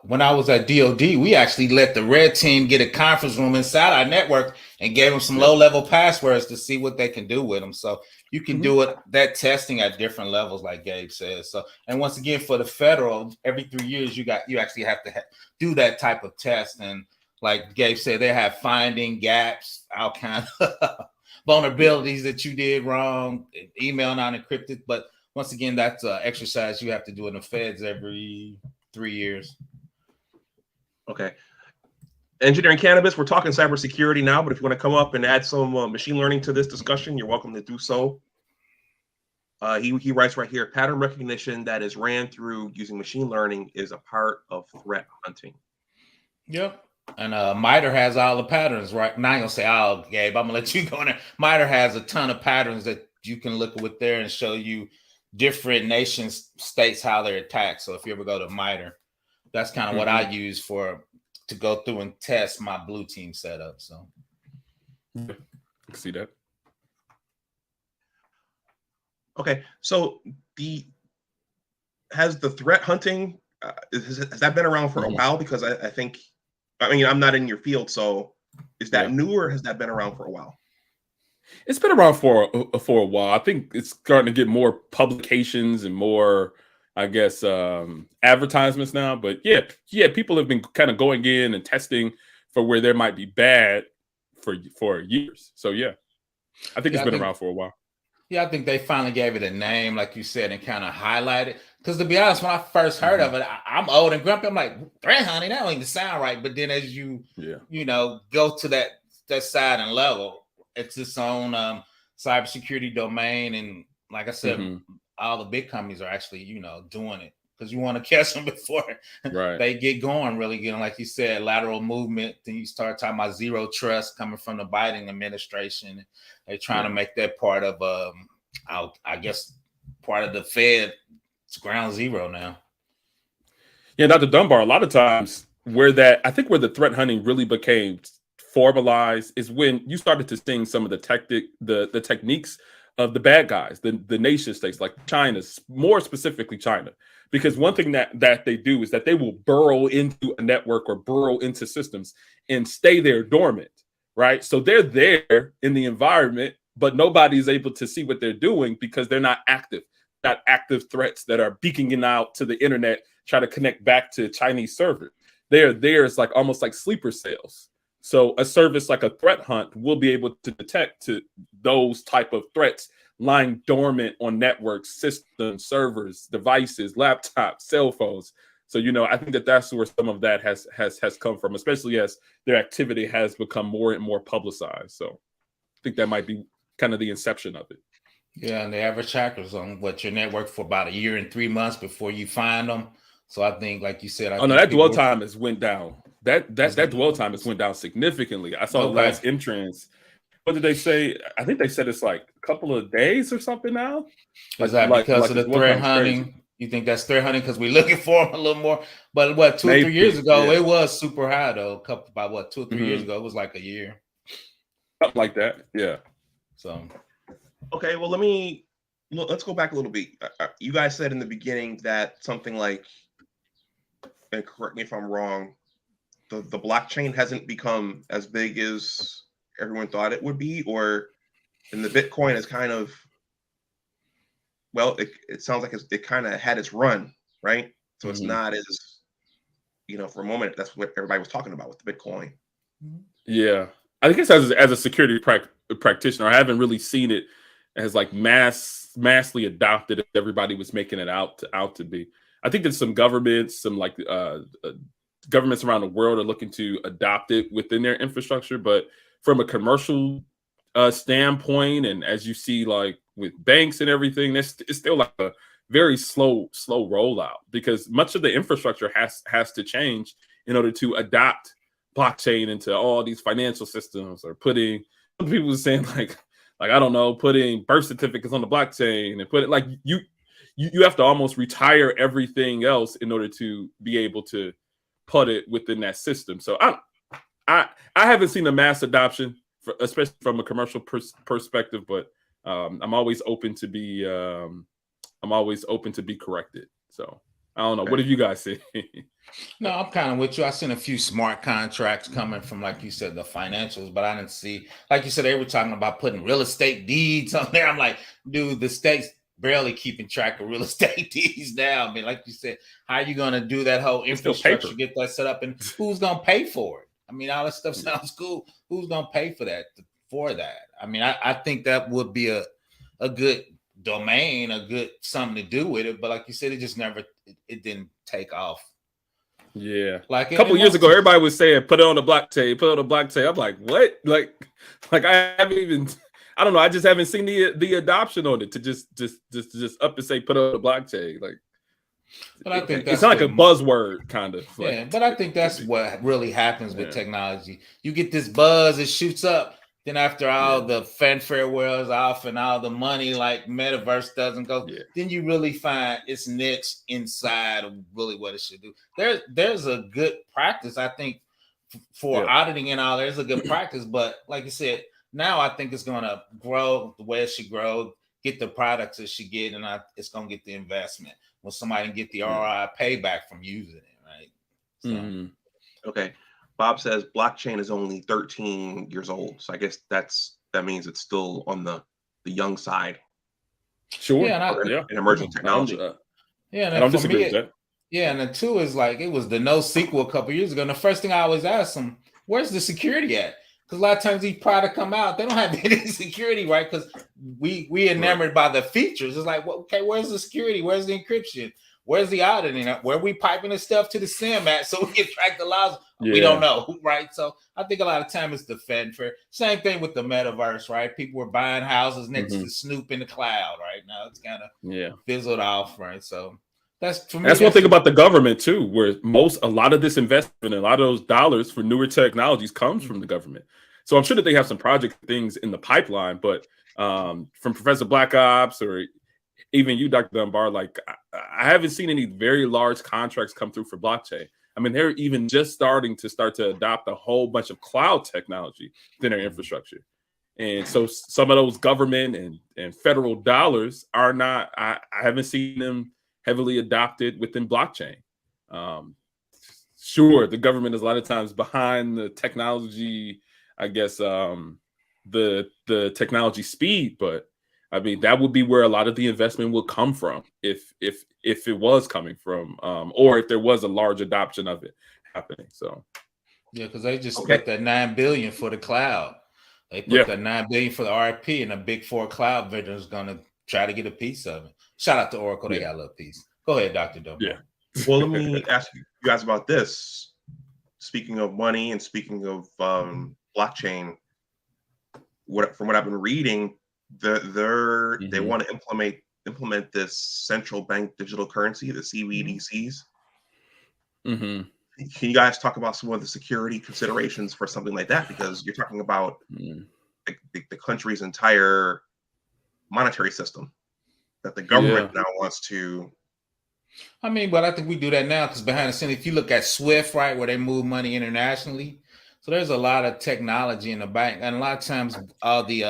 when I was at DOD, we actually let the red team get a conference room inside our network and gave them some low-level passwords to see what they can do with them. So you can do that testing at different levels, like Gabe says. So, and once again, for the federal, every 3 years, you actually have to do that type of test. And like Gabe said, they have finding gaps, all kind of vulnerabilities that you did wrong, email non-encrypted. But once again, that's an exercise you have to do in the feds every 3 years. Okay. Engineering cannabis, we're talking cybersecurity now, but if you want to come up and add some machine learning to this discussion, you're welcome to do so. He writes right here, pattern recognition that is ran through using machine learning is a part of threat hunting. Yep. And MITRE has all the patterns, right? Now I'm going to say, oh, Gabe, I'm going to let you go in there. MITRE has a ton of patterns that you can look with there and show you different nations, states, how they're attacked. So if you ever go to MITRE, that's kind of what I use to go through and test my blue team setup. So I can see that. Okay, so has the threat hunting has that been around for a while? Because I think, I mean, I'm not in your field, so is that new or has that been around for a while? It's been around for a while. I think it's starting to get more publications and more, I guess, advertisements now. But yeah, people have been kind of going in and testing for where there might be bad for years. So yeah, I think it's been around for a while. Yeah, I think they finally gave it a name, like you said, and kind of highlighted. Because to be honest, when I first heard of it, I'm old and grumpy. I'm like, threat hunting, that don't even sound right. But then as you go to that side and level, it's its own cybersecurity domain. And like I said, all the big companies are actually, doing it because you want to catch them before they get going, really getting, like you said, lateral movement. Then you start talking about zero trust coming from the Biden administration. They're trying to make that part of, I guess, part of the Fed. It's ground zero now. Yeah, Dr. Dunbar, a lot of times where the threat hunting really became formalized is when you started to see some of the techniques of the bad guys, the nation states like China, more specifically China. Because one thing that they do is that they will burrow into a network or burrow into systems and stay there dormant, right? So they're there in the environment, but nobody's able to see what they're doing because they're not active. Not active threats that are beaking out to the internet, try to connect back to Chinese servers. They're there as like almost like sleeper cells. So a service like a threat hunt will be able to detect to those type of threats lying dormant on networks, systems, servers, devices, laptops, cell phones. So, I think that's where some of that has come from, especially as their activity has become more and more publicized. So I think that might be kind of the inception of it. Yeah, and the average hacker's on your network for about a year and 3 months before you find them. So I think, like you said, that dwell time has went down. That dwell time has went down significantly. I saw the last entrance. What did they say? I think they said it's like a couple of days or something now. Is that because of the threat hunting? You think that's threat hunting because we're looking for them a little more? But 2 or 3 years ago, it was super high though. 2 or 3 years ago, it was like a year. Something like that. Yeah. So. Okay, well, let's go back a little bit. You guys said in the beginning that something like, and correct me if I'm wrong, the blockchain hasn't become as big as everyone thought it would be, and the Bitcoin is kind of, well, it sounds like it kind of had its run, right? So it's not as, for a moment, that's what everybody was talking about with the Bitcoin. Yeah. I guess as a security practitioner, I haven't really seen it as like massively adopted as everybody was making it out to be. I think that some governments, governments around the world are looking to adopt it within their infrastructure, but from a commercial standpoint, and as you see, like with banks and everything, it's still like a very slow rollout, because much of the infrastructure has to change in order to adopt blockchain into all these financial systems, or putting, some people are saying like I don't know, putting birth certificates on the blockchain, and put it like you have to almost retire everything else in order to be able to put it within that system. So I haven't seen a mass adoption, especially from a commercial perspective, but I'm always open to be corrected. So I don't know. Okay. What have you guys seen? No, I'm kind of with you. I seen a few smart contracts coming from, like you said, the financials, but I didn't see, like you said, they were talking about putting real estate deeds on there. I'm like, dude, the state's barely keeping track of real estate deeds now. I mean, like you said, how are you going to do that whole infrastructure, get that set up, and who's going to pay for it? I mean, all that stuff sounds cool. Who's going to pay for that? I mean, I think that would be a good domain, a good something to do with it. But like you said, it just never, it didn't take off. Yeah. Like a couple years ago, everybody was saying, put it on the blockchain, put it on the blockchain. I'm like, what? Like I haven't even, I don't know. I just haven't seen the adoption on it to just up and say, put it on the blockchain. Like, but I think that's it's not like a buzzword kind of. Yeah, like, but I think that's what really happens with technology. You get this buzz, it shoots up. Then after all the fanfare wears off and all the money, like metaverse doesn't go, then you really find its niche inside of really what it should do. There's a good practice, I think, for auditing and all. There's a good practice, but like you said, now I think it's going to grow the way it should grow, get the products it should get, and it's going to get the investment when somebody can get the ROI payback from using it, right? So. Okay. Bob says blockchain is only 13 years old. So I guess that means it's still on the young side. Sure. An emerging technology. And I don't disagree with that. Yeah, and the two is like, it was the NoSQL a couple years ago. And the first thing I always ask them, where's the security at? Because a lot of times these products come out, they don't have any security, right? Because we enamored by the features. It's like, well, okay, where's the security? Where's the encryption? Where's the auditing? Where are we piping the stuff to the SIM at so we can track the logs? We don't know, right? So I think a lot of time it's the fanfare. Same thing with the metaverse, right? People were buying houses next to Snoop in the cloud, right? Now it's kind of fizzled off, right? So that's for me. That's one thing about the government too, where a lot of this investment and a lot of those dollars for newer technologies comes from the government. So I'm sure that they have some project things in the pipeline, but from Professor Black Ops or even you, Dr. Dunbar, like I haven't seen any very large contracts come through for blockchain. I mean, they're even just starting to adopt a whole bunch of cloud technology within their infrastructure. And so some of those government and federal dollars are not, I haven't seen them heavily adopted within blockchain. Sure, the government is a lot of times behind the technology, I guess, the technology speed, but I mean, that would be where a lot of the investment would come from if it was coming from, or if there was a large adoption of it happening. So, yeah, because they just spent that $9 billion for the cloud. They put that $9 billion for the RFP, and the big 4 cloud vendor is going to try to get a piece of it. Shout out to Oracle; they got a little piece. Go ahead, Dr. Dunbar. Yeah. Well, let me ask you guys about this. Speaking of money and speaking of blockchain, from what I've been reading, they want to implement this central bank digital currency, the CBDCs. Mm-hmm. Can you guys talk about some of the security considerations for something like that? Because you're talking about the country's entire monetary system that the government now wants to. I mean, but I think we do that now because behind the scenes, if you look at SWIFT, right, where they move money internationally, so there's a lot of technology in the bank, and a lot of times all the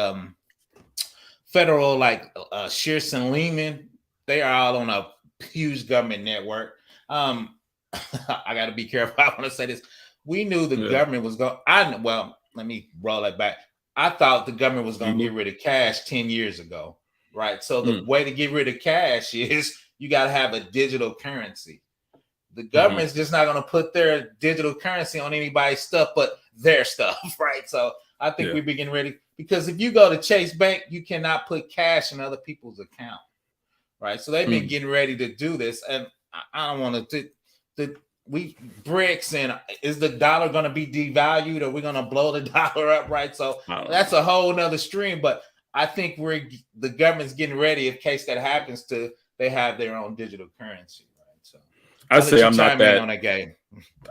federal, like Shearson Lehman, they are all on a huge government network. I got to be careful. I want to say this. We knew the government was going. Well, let me roll that back. I thought the government was going to get rid of cash 10 years ago, right? So the way to get rid of cash is you got to have a digital currency. The government's just not going to put their digital currency on anybody's stuff, but their stuff, right? So I think we're getting ready, because if you go to Chase Bank, you cannot put cash in other people's account, right? So they've been getting ready to do this, and I don't want to. BRICS, and is the dollar going to be devalued? Or we're going to blow the dollar up, right? So that's a whole nother stream. But I think the government's getting ready in case that happens they have their own digital currency, right? So I say I'm not that on that game.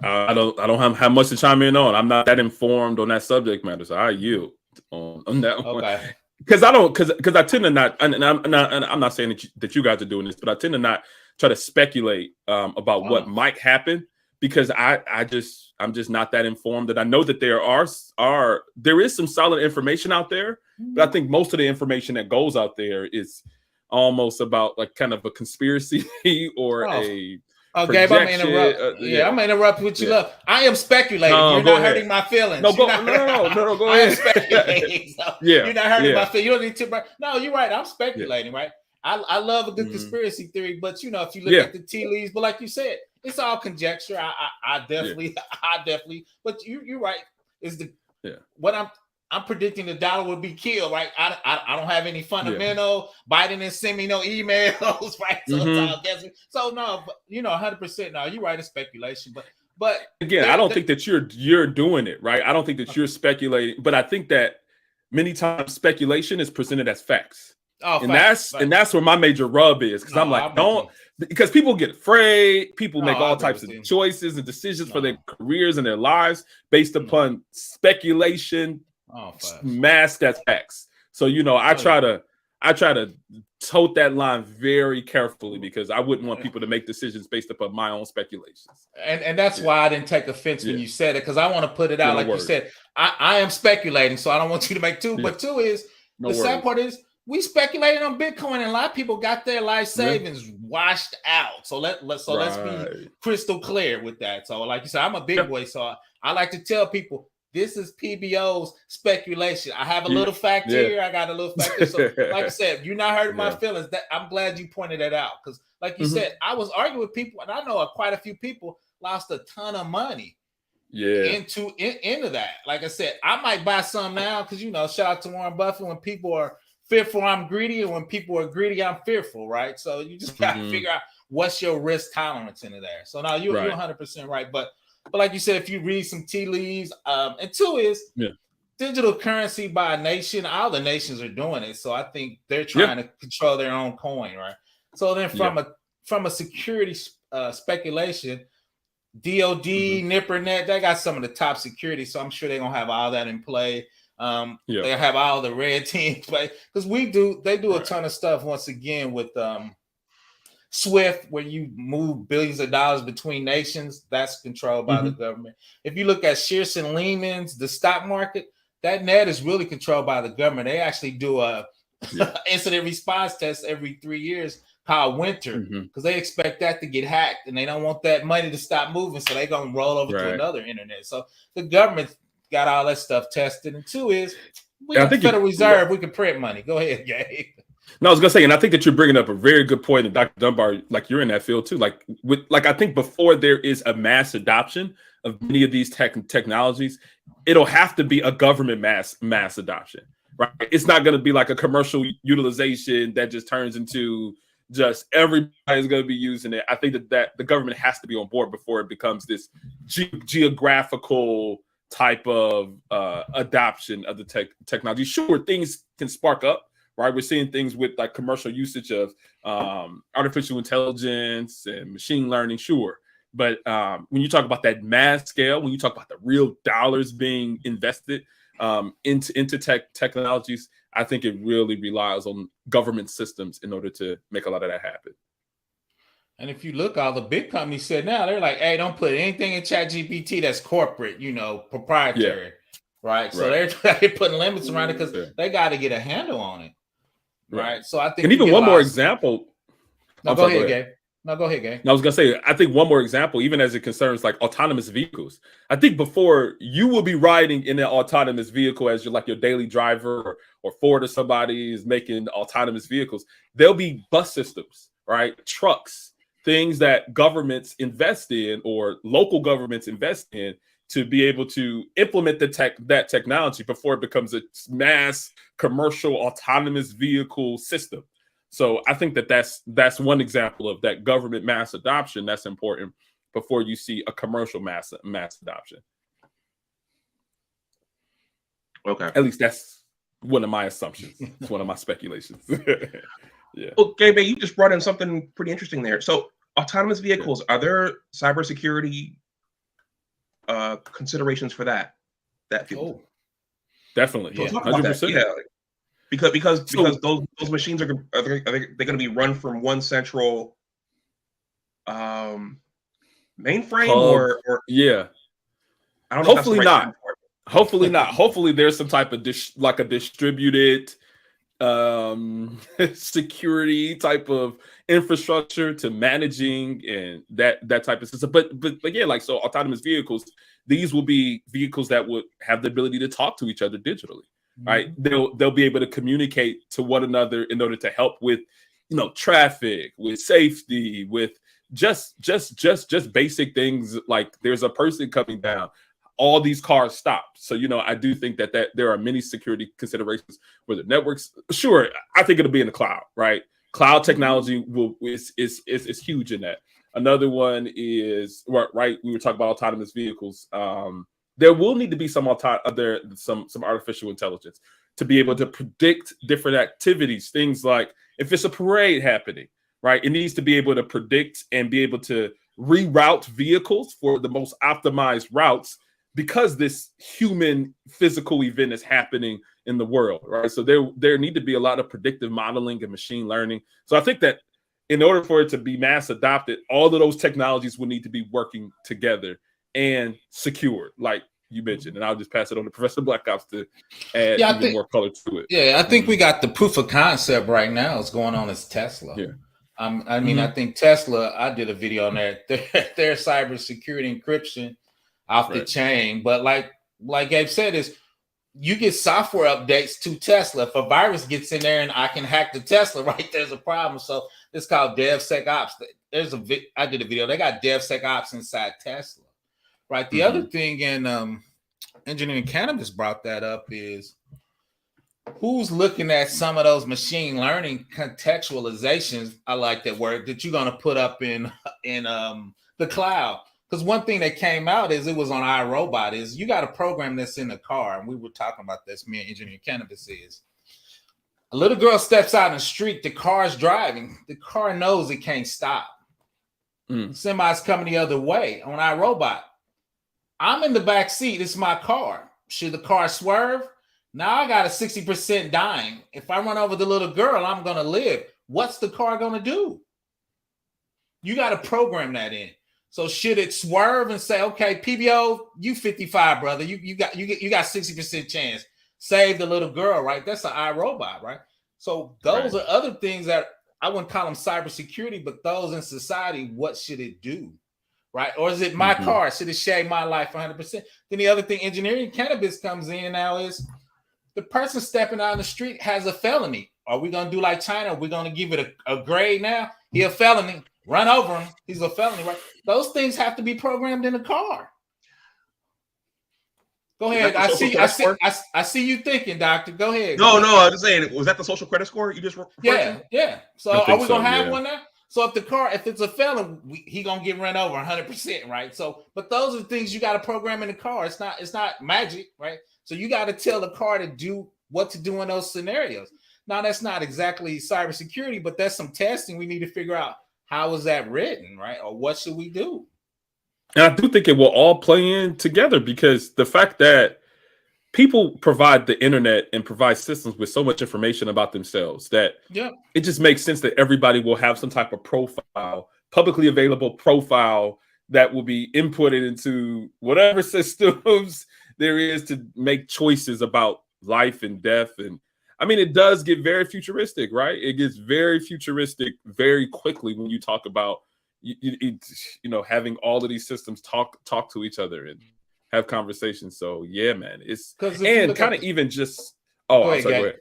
I don't have much to chime in on. I'm not that informed on that subject matter, so I yield on that one. Okay. Because I tend to not, and I'm not saying that you guys are doing this, but I tend to not try to speculate about what might happen, because I'm just not that informed. That I know that there is some solid information out there, but I think most of the information that goes out there is almost about like kind of a conspiracy or a. Gabe, I'm interrupt. I'm gonna interrupt what you love. I am speculating. You're not hurting my feelings. No, go ahead. I am speculating. So you're not hurting my feelings. You don't need to. No, you're right. I'm speculating, right? I love a good conspiracy theory, but if you look at the tea leaves, but like you said, it's all conjecture. I definitely, but you're right. Is what I'm predicting the dollar will be killed, right? I don't have any fundamental. Biden didn't send me no emails, right? So it's all guessing. So no, 100%. No, you're right. It's speculation, but again, I don't think that you're doing it right. I don't think that you're speculating, but I think that many times speculation is presented as facts. And that's where my major rub is, because I'm like, because people get afraid, people make all types of choices and decisions for their careers and their lives based upon speculation masked as facts. So I try to tote that line very carefully, because I wouldn't want people to make decisions based upon my own speculations. And that's why I didn't take offense when you said it, because I want to put it out you said. I am speculating, so I don't want you to make two. But two is sad part is, we speculated on Bitcoin, and a lot of people got their life savings washed out. So let's be crystal clear with that. So like you said, I'm a big boy, so I like to tell people this is PBO's speculation. I have a little fact here, I got a little fact here. So like I said, you're not hurting my feelings. I'm glad you pointed that out, because like you said, I was arguing with people, and I know quite a few people lost a ton of money into that. Like I said, I might buy some now because shout out to Warren Buffett. When people are fearful, I'm greedy, and when people are greedy, I'm fearful, right? So you just got to figure out what's your risk tolerance into there. So now you're 100% right, but like you said, if you read some tea leaves, and two is digital currency by a nation. All the nations are doing it, so I think they're trying to control their own coin, right? So then from a security speculation, DOD, NIPRNet, they got some of the top security, so I'm sure they're gonna have all that in play. They have all the red teams play, because they do a ton of stuff once again with SWIFT, where you move billions of dollars between nations. That's controlled by the government. If you look at Shearson Lehman's, the stock market, that net is really controlled by the government. They actually do a incident response test every 3 years called Winter, because they expect that to get hacked, and they don't want that money to stop moving, so they're gonna roll over to another internet. So the government got all that stuff tested. And two is, we got the Federal Reserve. We can print money. Go ahead, Gabe. No, I was gonna say, and I think that you're bringing up a very good point, and Dr. Dunbar, like you're in that field too. I think before there is a mass adoption of many of these technologies, it'll have to be a government mass adoption, right? It's not going to be like a commercial utilization that just turns into just everybody's going to be using it. I think that the government has to be on board before it becomes this geographical type of adoption of the technology. Sure, things can spark up, right? We're seeing things with like commercial usage of artificial intelligence and machine learning, sure. But when you talk about that mass scale, when you talk about the real dollars being invested into technologies, I think it really relies on government systems in order to make a lot of that happen. And if you look, all the big companies said now, they're like, hey, don't put anything in ChatGPT that's corporate, proprietary, right? So they're putting limits around it because they got to get a handle on it, right? So I think, and even one more example. No, go ahead, Gabe. No, go ahead, Gabe. I was gonna say, I think one more example, even as it concerns like autonomous vehicles. I think before you will be riding in an autonomous vehicle as your daily driver, or Ford or somebody is making autonomous vehicles, there'll be bus systems, right? Trucks, things that governments invest in or local governments invest in to be able to implement that technology before it becomes a mass commercial autonomous vehicle system. So I think that's one example of that government mass adoption that's important before you see a commercial mass adoption. Okay. At least that's one of my assumptions. It's one of my speculations. Yeah. Well, Gabe, you just brought in something pretty interesting there. So autonomous vehicles, are there cybersecurity considerations for that field? Oh, definitely. So 100%. Yeah. Because those machines are they going to be run from one central mainframe or yeah. I don't know. Hopefully not. Hopefully not. Hopefully there's some type of a distributed security type of infrastructure to managing and that type of system. But yeah, like, so autonomous vehicles, these will be vehicles that would have the ability to talk to each other digitally. Right, they'll be able to communicate to one another in order to help with, traffic, with safety, with just basic things like there's a person coming down, all these cars stop. So I do think that there are many security considerations where the networks. Sure, I think it'll be in the cloud. Right, cloud technology is huge in that. Another one is right. We were talking about autonomous vehicles. There will need to be some artificial intelligence to be able to predict different activities. Things like if it's a parade happening, right? It needs to be able to predict and be able to reroute vehicles for the most optimized routes because this human physical event is happening in the world, right? So there need to be a lot of predictive modeling and machine learning. So I think that in order for it to be mass adopted, all of those technologies will need to be working together and secured, like you mentioned, and I'll just pass it on to Professor Black Ops to add even more color to it. Yeah, I think we got the proof of concept right now is going on as Tesla. Yeah, I mean, I think Tesla. I did a video on that. Their cybersecurity encryption off the chain, but like Gabe said, is you get software updates to Tesla. If a virus gets in there and I can hack the Tesla, right? There's a problem. So it's called DevSecOps. I did a video. They got DevSecOps inside Tesla. Right. The other thing, and engineering cannabis brought that up, is who's looking at some of those machine learning contextualizations. I like that word that you're going to put up in the cloud. Because one thing that came out is it was on iRobot is you got a program that's in the car. And we were talking about this, me and engineering cannabis, is a little girl steps out in the street. The car's driving. The car knows it can't stop. Semi's coming the other way on iRobot. I'm in the back seat. It's my car. Should the car swerve? Now I got a 60% dying. If I run over the little girl, I'm going to live. What's the car going to do? You got to program that in. So should it swerve and say, okay, PBO, you 55, brother. You got 60% chance. Save the little girl, right? That's an iRobot, right? So those are other things that I wouldn't call them cybersecurity, but those in society, what should it do? Right? Or is it my car? Should it shave my life 100%? Then the other thing, engineering cannabis comes in now, is the person stepping out on the street has a felony. Are we going to do like China? We're going to give it a grade now? He a felony. Run over him. He's a felony, right? Those things have to be programmed in the car. Go ahead. I see you thinking, doctor. Go ahead. No, I was just saying, was that the social credit score you just referred to? Yeah. So are we gonna have one now? So if it's a felon, he gonna get run over 100%, right? So, but those are the things you got to program in the car. It's not magic, right? So you got to tell the car to do what to do in those scenarios. Now, that's not exactly cybersecurity, but that's some testing we need to figure out. How is that written, right? Or what should we do? And I do think it will all play in together, because the fact that people provide the internet and provide systems with so much information about themselves that it just makes sense that everybody will have some type of profile, publicly available profile, that will be inputted into whatever systems there is to make choices about life and death. And I mean, it does get very futuristic, right? It gets very futuristic very quickly when you talk about, having all of these systems talk to each other and have conversations. So yeah, man, it's and kind of even just. Oh, go I'm sorry. Gabe. Go ahead.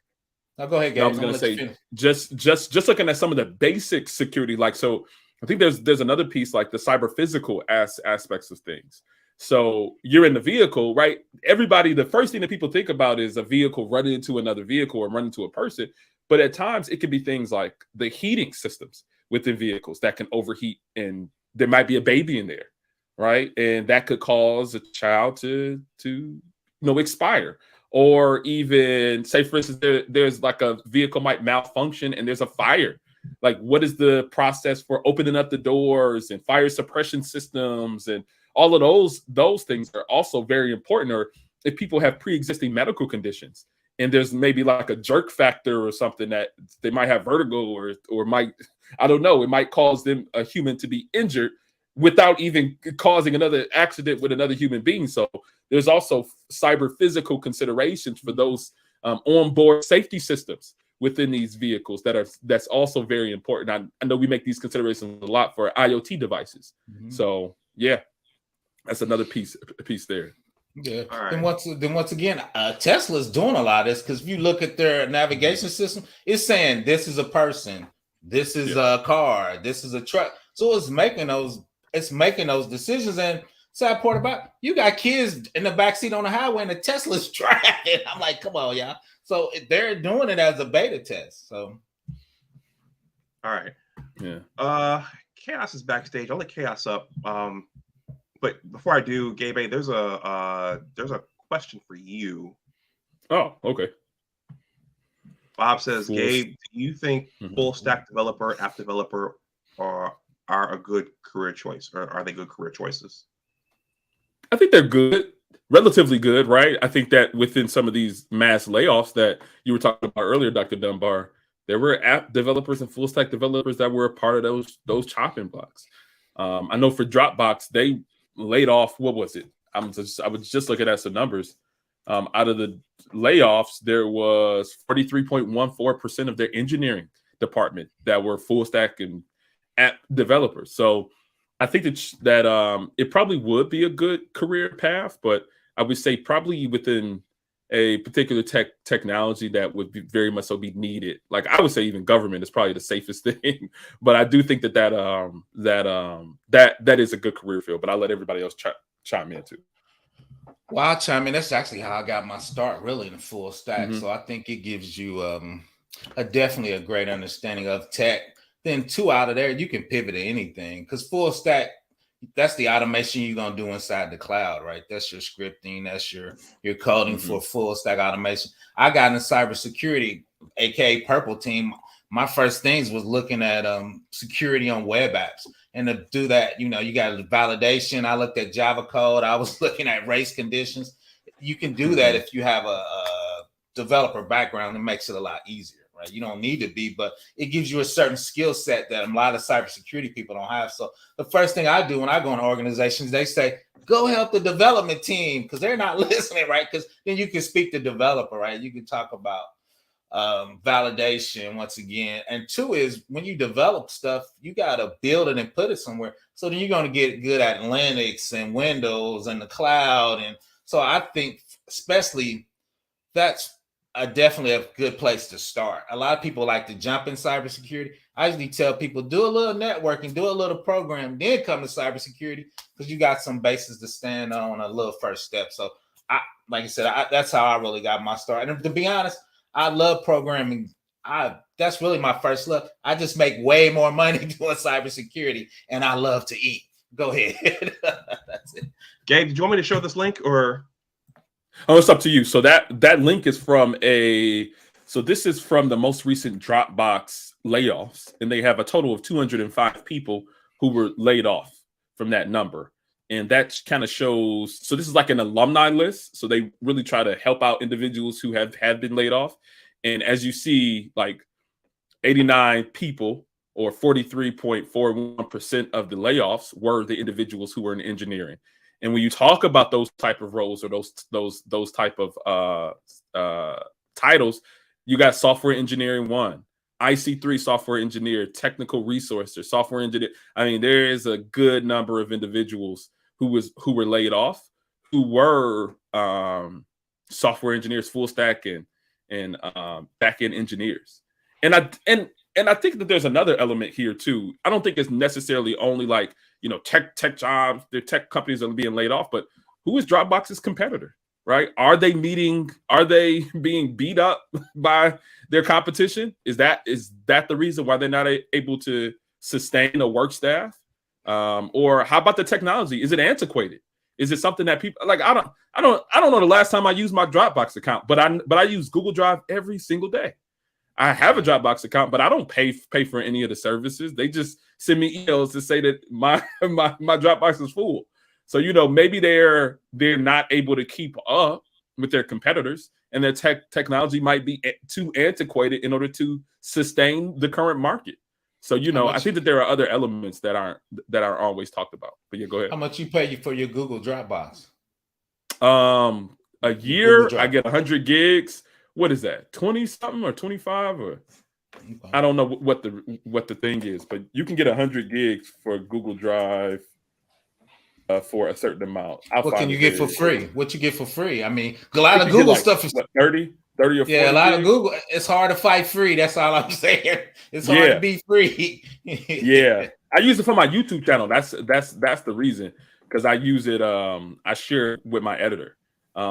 No, go ahead, Gabe. No, I was going to say just looking at some of the basic security, like, so I think there's another piece, like the cyber physical aspects of things. So you're in the vehicle, right? Everybody, the first thing that people think about is a vehicle running into another vehicle or running into a person. But at times it can be things like the heating systems within vehicles that can overheat, and there might be a baby in there, right? And that could cause a child to expire. Or even, say, for instance, there's like a vehicle might malfunction and there's a fire. Like, what is the process for opening up the doors and fire suppression systems, and all of those things are also very important. Or if people have pre-existing medical conditions and there's maybe like a jerk factor or something that they might have vertigo or might, I don't know, it might cause a human to be injured without even causing another accident with another human being. So there's also cyber physical considerations for those onboard safety systems within these vehicles that's also very important. I know we make these considerations a lot for IoT devices. Mm-hmm. So yeah, that's another piece there. Yeah. Right. Then once again, Tesla's doing a lot of this, because if you look at their navigation system, it's saying this is a person, this is a car, this is a truck. So it's making those decisions. And sad part about, you got kids in the backseat on the highway and the Tesla's driving. I'm like, come on, y'all. So they're doing it as a beta test. So, all right, yeah. Chaos is backstage. I'll let Chaos up. But before I do, Gabe, there's a question for you. Oh, okay. Bob says, Gabe, do you think full stack developer, app developer are a good career choice, or are they good career choices? I think they're good, relatively good, right? I think that within some of these mass layoffs that you were talking about earlier, Dr. Dunbar, there were app developers and full stack developers that were a part of those chopping blocks. I know for Dropbox, they laid off, what was it? I was just looking at some numbers. Out of the layoffs, there was 43.14% of their engineering department that were full stack and app developers. So I think that it probably would be a good career path, but I would say probably within a particular technology that would be very much so be needed. Like, I would say even government is probably the safest thing, but I do think that is a good career field. But I'll let everybody else chime in too. Well, I'll chime in. That's actually how I got my start, really, in the full stack. Mm-hmm. So I think it gives you definitely a great understanding of tech. Then two out of there, you can pivot to anything, because full stack, that's the automation you're going to do inside the cloud, right? That's your scripting. That's your coding for full stack automation. I got into cybersecurity, aka Purple Team. My first things was looking at security on web apps. And to do that, you got validation. I looked at Java code. I was looking at race conditions. You can do that if you have a developer background. It makes it a lot easier. Right? You don't need to be, but it gives you a certain skill set that a lot of cybersecurity people don't have. So the first thing I do when I go into organizations, they say, go help the development team, because they're not listening, right? Because then you can speak to developer, right? You can talk about validation once again. And two is, when you develop stuff, you got to build it and put it somewhere. So then you're going to get good at Linux and Windows and the cloud. And so I think especially that's definitely a good place to start. A lot of people like to jump in cybersecurity. I usually tell people, do a little networking, do a little program, then come to cybersecurity, because you got some bases to stand on, a little first step. So like I said, that's how I really got my start. And to be honest, I love programming. That's really my first love. I just make way more money doing cybersecurity, and I love to eat. Go ahead. That's it. Gabe, did you want me to show this link or? Oh, it's up to you. So that link is from this is from the most recent Dropbox layoffs, and they have a total of 205 people who were laid off from that number. And that kind of shows, so this is like an alumni list. So they really try to help out individuals who have been laid off. And as you see, like 89 people or 43.41% of the layoffs were the individuals who were in engineering. And when you talk about those type of roles or those type of titles, you got software engineering 1, IC3 software engineer, technical resourcer, software engineer. I mean, there is a good number of individuals who were laid off, who were software engineers, full stack and back end engineers. And I think that there's another element here too. I don't think it's necessarily only like, tech jobs, the tech companies are being laid off, but who is Dropbox's competitor, right? Are they being beat up by their competition? Is that the reason why they're not able to sustain a work staff? Or how about the technology? Is it antiquated? Is it something that people like? I don't know the last time I used my Dropbox account, but I use Google Drive every single day. I have a Dropbox account, but I don't pay for any of the services. They just send me emails to say that my Dropbox is full. So maybe they're not able to keep up with their competitors, and their technology might be too antiquated in order to sustain the current market. So I think that there are other elements that aren't always talked about. But yeah, go ahead. How much you pay for your Google Dropbox? A year I get 100 gigs. What is that? 20 something or 25 or I don't know what the thing is, but you can get 100 gigs for Google Drive for a certain amount. What can you get for free? What you get for free? I mean, a lot of Google stuff is 30 or 40. Yeah, a lot of Google. It's hard to fight free. That's all I'm saying. It's hard to be free. Yeah, I use it for my YouTube channel. That's the reason, because I use it. I share it with my editor.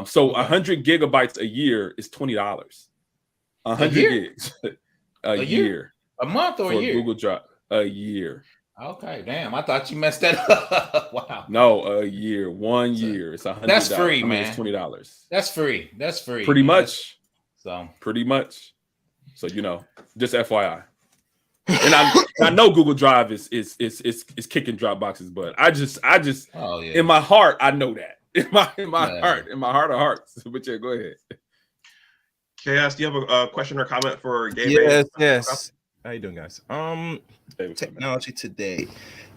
So 100 gigabytes a year is $20. 100 gigs a year. A month or a year? Google Drive a year. Okay, damn. I thought you messed that up. Wow. No, a year, 1 year. It's $100. That's free, man. It's $20. That's free. That's free. Pretty much. Pretty much. So just FYI. And I know Google Drive is kicking Dropbox's butt. I just in my heart I know that. In my heart of hearts. But yeah, go ahead. Chaos, do you have a question or comment for Gabe? Yes. How you doing, guys? Technology today.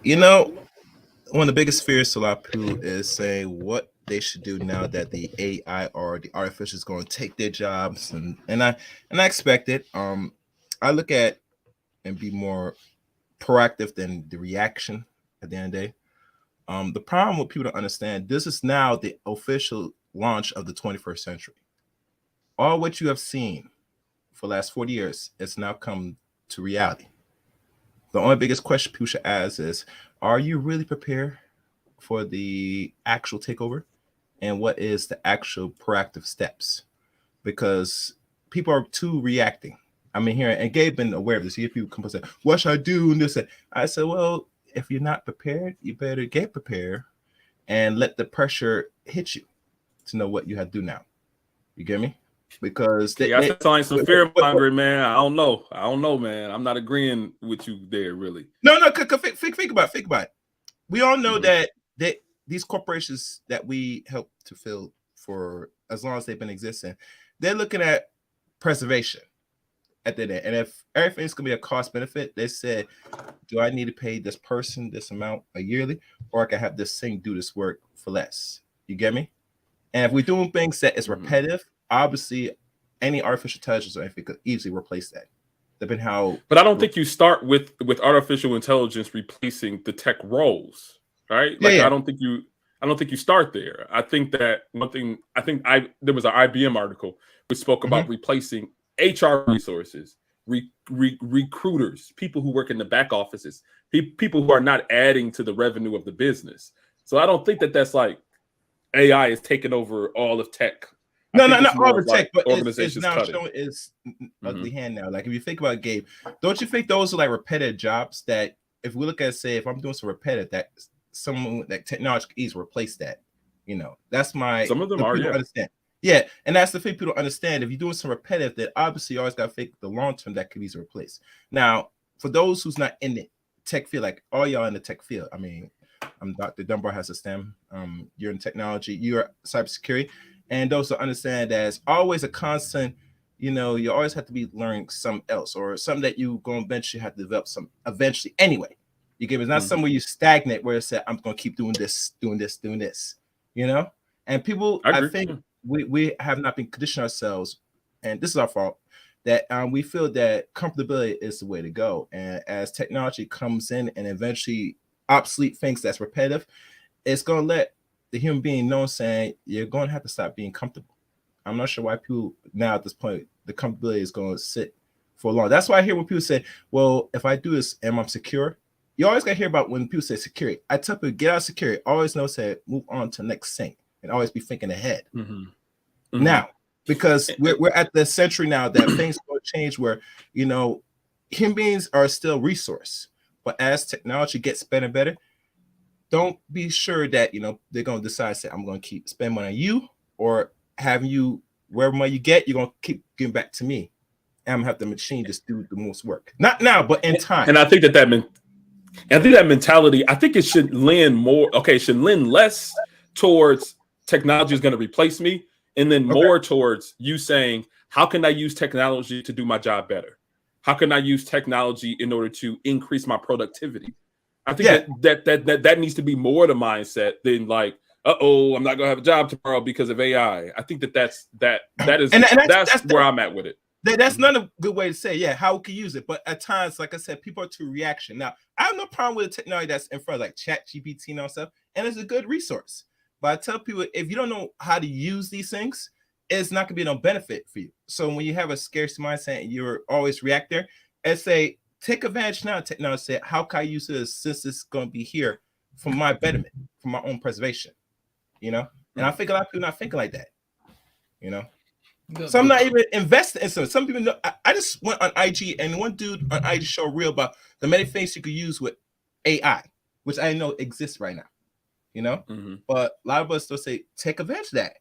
One of the biggest fears to a lot of people is saying what they should do now that the AI or the artificial is going to take their jobs, and I expect it. I look at and be more proactive than the reaction at the end of the day. The problem with people to understand, this is now the official launch of the 21st century. All what you have seen for the last 40 years, it's now come to reality. The only biggest question people should ask is, are you really prepared for the actual takeover? And what is the actual proactive steps? Because people are too reacting. I mean, here, and Gabe been aware of this. Here people come and say, what should I do? And this, I said, well, if you're not prepared, you better get prepared and let the pressure hit you to know what you have to do now. You get me? Because that's like some fear mongering, man. I don't know, man. I'm not agreeing with you there, really. No. Think about it. We all know that these corporations that we help to fill for as long as they've been existing, they're looking at preservation at the end. And if everything's gonna be a cost benefit, they said, do I need to pay this person this amount a yearly, or I can have this thing do this work for less? You get me? And if we're doing things that is repetitive, obviously any artificial intelligence or anything could easily replace that. Depending how. But I don't think you start with artificial intelligence replacing the tech roles, right? Like I don't think you start there. I think that there was an IBM article which spoke about replacing HR resources, recruiters, people who work in the back offices, people who are not adding to the revenue of the business. So I don't think that that's like AI is taking over all of tech. No, not all the tech, but organizations it's now showing its ugly hand now. Like if you think about Gabe, don't you think those are like repetitive jobs that if we look at, say, if I'm doing some repetitive, that someone that technology can easily replace that? You know, that's some of them are, yeah. Understand. Yeah, and that's the thing people don't understand. If you're doing some repetitive, then obviously you always got to think the long term that could easily replace. Now, for those who's not in the tech field, like all y'all in the tech field, I mean, I'm Dr. Dunbar has a STEM. You're in technology, you're cybersecurity. And those to understand that it's always a constant, you know, you always have to be learning something else or something that you're going to eventually have to develop some eventually anyway. You give it's not somewhere you stagnate where it's I'm going to keep doing this, you know? And people, I think we have not been conditioning ourselves, and this is our fault, that we feel that comfortability is the way to go. And as technology comes in and eventually obsolete things that's repetitive, it's going to let the human being know, saying you're going to have to stop being comfortable. I'm not sure why people now at this point, the comfortability is going to sit for long. That's why I hear when people say, well, if I do this, am I secure? You always got to hear about when people say security. I tell people, get out of security. Always know, say, move on to the next thing and always be thinking ahead. Now, because we're at the century now that things will change where, you know, human beings are still resource. But as technology gets better and better, don't be sure that, you know, they're going to decide, say, I'm going to keep spending money on you or having you, wherever money you get, you're going to keep giving back to me. And I'm going to have the machine just do the most work. Not now, but in time. And I think that mentality, I think it should lend more, it should lend less towards technology is going to replace me and then more towards you saying, how can I use technology to do my job better? How can I use technology in order to increase my productivity? I think that needs to be more the mindset than like, I'm not gonna have a job tomorrow because of AI. I think that's where I'm at with it. That's not a good way to say, yeah, how we can use it. But at times, like I said, people are too reaction. Now, I have no problem with the technology that's in front of like Chat GPT and all stuff, and it's a good resource. But I tell people, if you don't know how to use these things, it's not gonna be no benefit for you. So when you have a scarcity mindset and you're always react there, and say, take advantage now of technology. Say, how can I use this since it's going to be here for my betterment, for my own preservation? You know, and I think a lot of people not thinking like that. You know, so I'm not even investing in some people know. I just went on IG and one dude on IG showed real about the many things you could use with AI, which I know exists right now. You know, but a lot of us still say take advantage of that.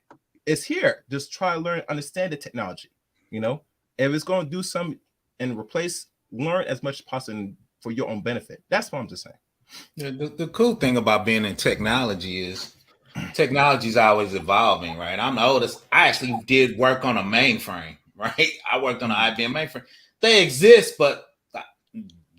It's here. Just try to learn, understand the technology. You know, if it's going to do something and replace. Learn as much as possible for your own benefit. That's what I'm just saying. Yeah, the cool thing about being in technology is technology is always evolving, right? I'm the oldest. I actually did work on a mainframe, right? I worked on an IBM mainframe. They exist, but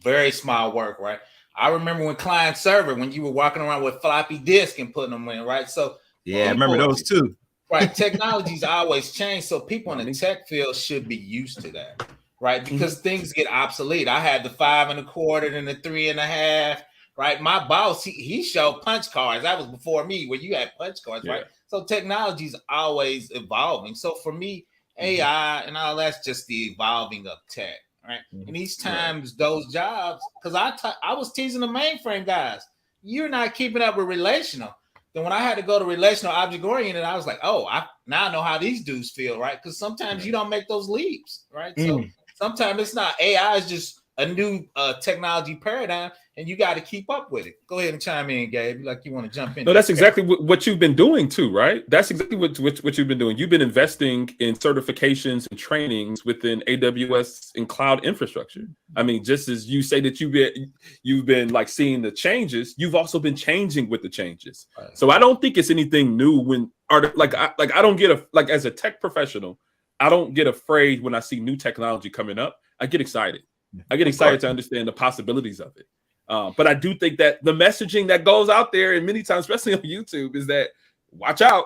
very small work, right? I remember when client server, when you were walking around with floppy disk and putting them in, right? So yeah, I remember those too. Right, technology's always changed, so people in the tech field should be used to that. Right, because things get obsolete. I had the 5 1/4 and the 3 1/2. Right, my boss he showed punch cards. That was before me, where you had punch cards. Right, so technology's always evolving. So for me, AI and all that's just the evolving of tech. Right, and each times those jobs, because I was teasing the mainframe guys. You're not keeping up with relational. Then when I had to go to relational object oriented, I was like, now I know how these dudes feel. Right, because sometimes you don't make those leaps. Right, so. Sometimes it's not AI, is just a new technology paradigm, and you got to keep up with it. Go ahead and chime in, Gabe. Like you want to jump in. No, that's exactly what you've been doing too, right? That's exactly what you've been doing. You've been investing in certifications and trainings within AWS and cloud infrastructure. I mean, just as you say that you've been like seeing the changes, you've also been changing with the changes. Right. So I don't think it's anything new I don't get as a tech professional. I don't get afraid when I see new technology coming up. I get excited. I get excited to understand the possibilities of it. But I do think that the messaging that goes out there, and many times, especially on YouTube, is that watch out.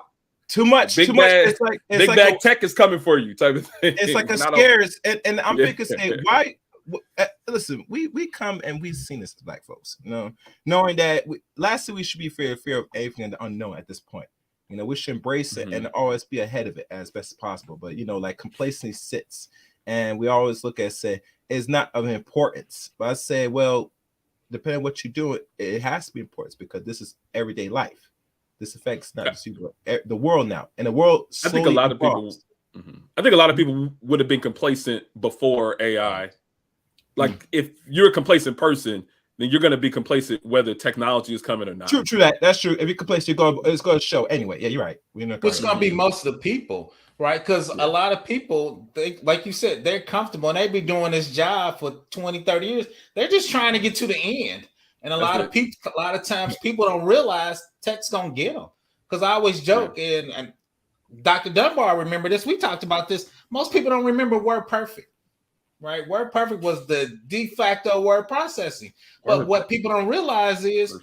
Too much. Big bag tech is coming for you type of thing. It's like a scares. And I'm thinking, say, why? Listen, we come and we've seen this as Black folks. You know, knowing that lastly, we should be fear of everything and the unknown at this point. You know, we should embrace it and always be ahead of it as best as possible. But, you know, like complacency sits and we always look at, say, it's not of importance. But I say, well, depending on what you do, it has to be important because this is everyday life. This affects not just you, but the world now. And the world I think a slowly lot of people. evolves. I think a lot of people would have been complacent before AI. Like if you're a complacent person, then you're going to be complacent whether technology is coming or not. True. That's true. If you're complacent, it's going to show anyway. Yeah, you're right. Which is going to be most of the people, right? Because a lot of people, they, like you said, they're comfortable and they've been doing this job for 20, 30 years. They're just trying to get to the end. And a lot of times people don't realize tech's going to get them. Because I always joke, and Dr. Dunbar remember this. We talked about this. Most people don't remember WordPerfect, right? WordPerfect was the de facto word processing. But what people don't realize is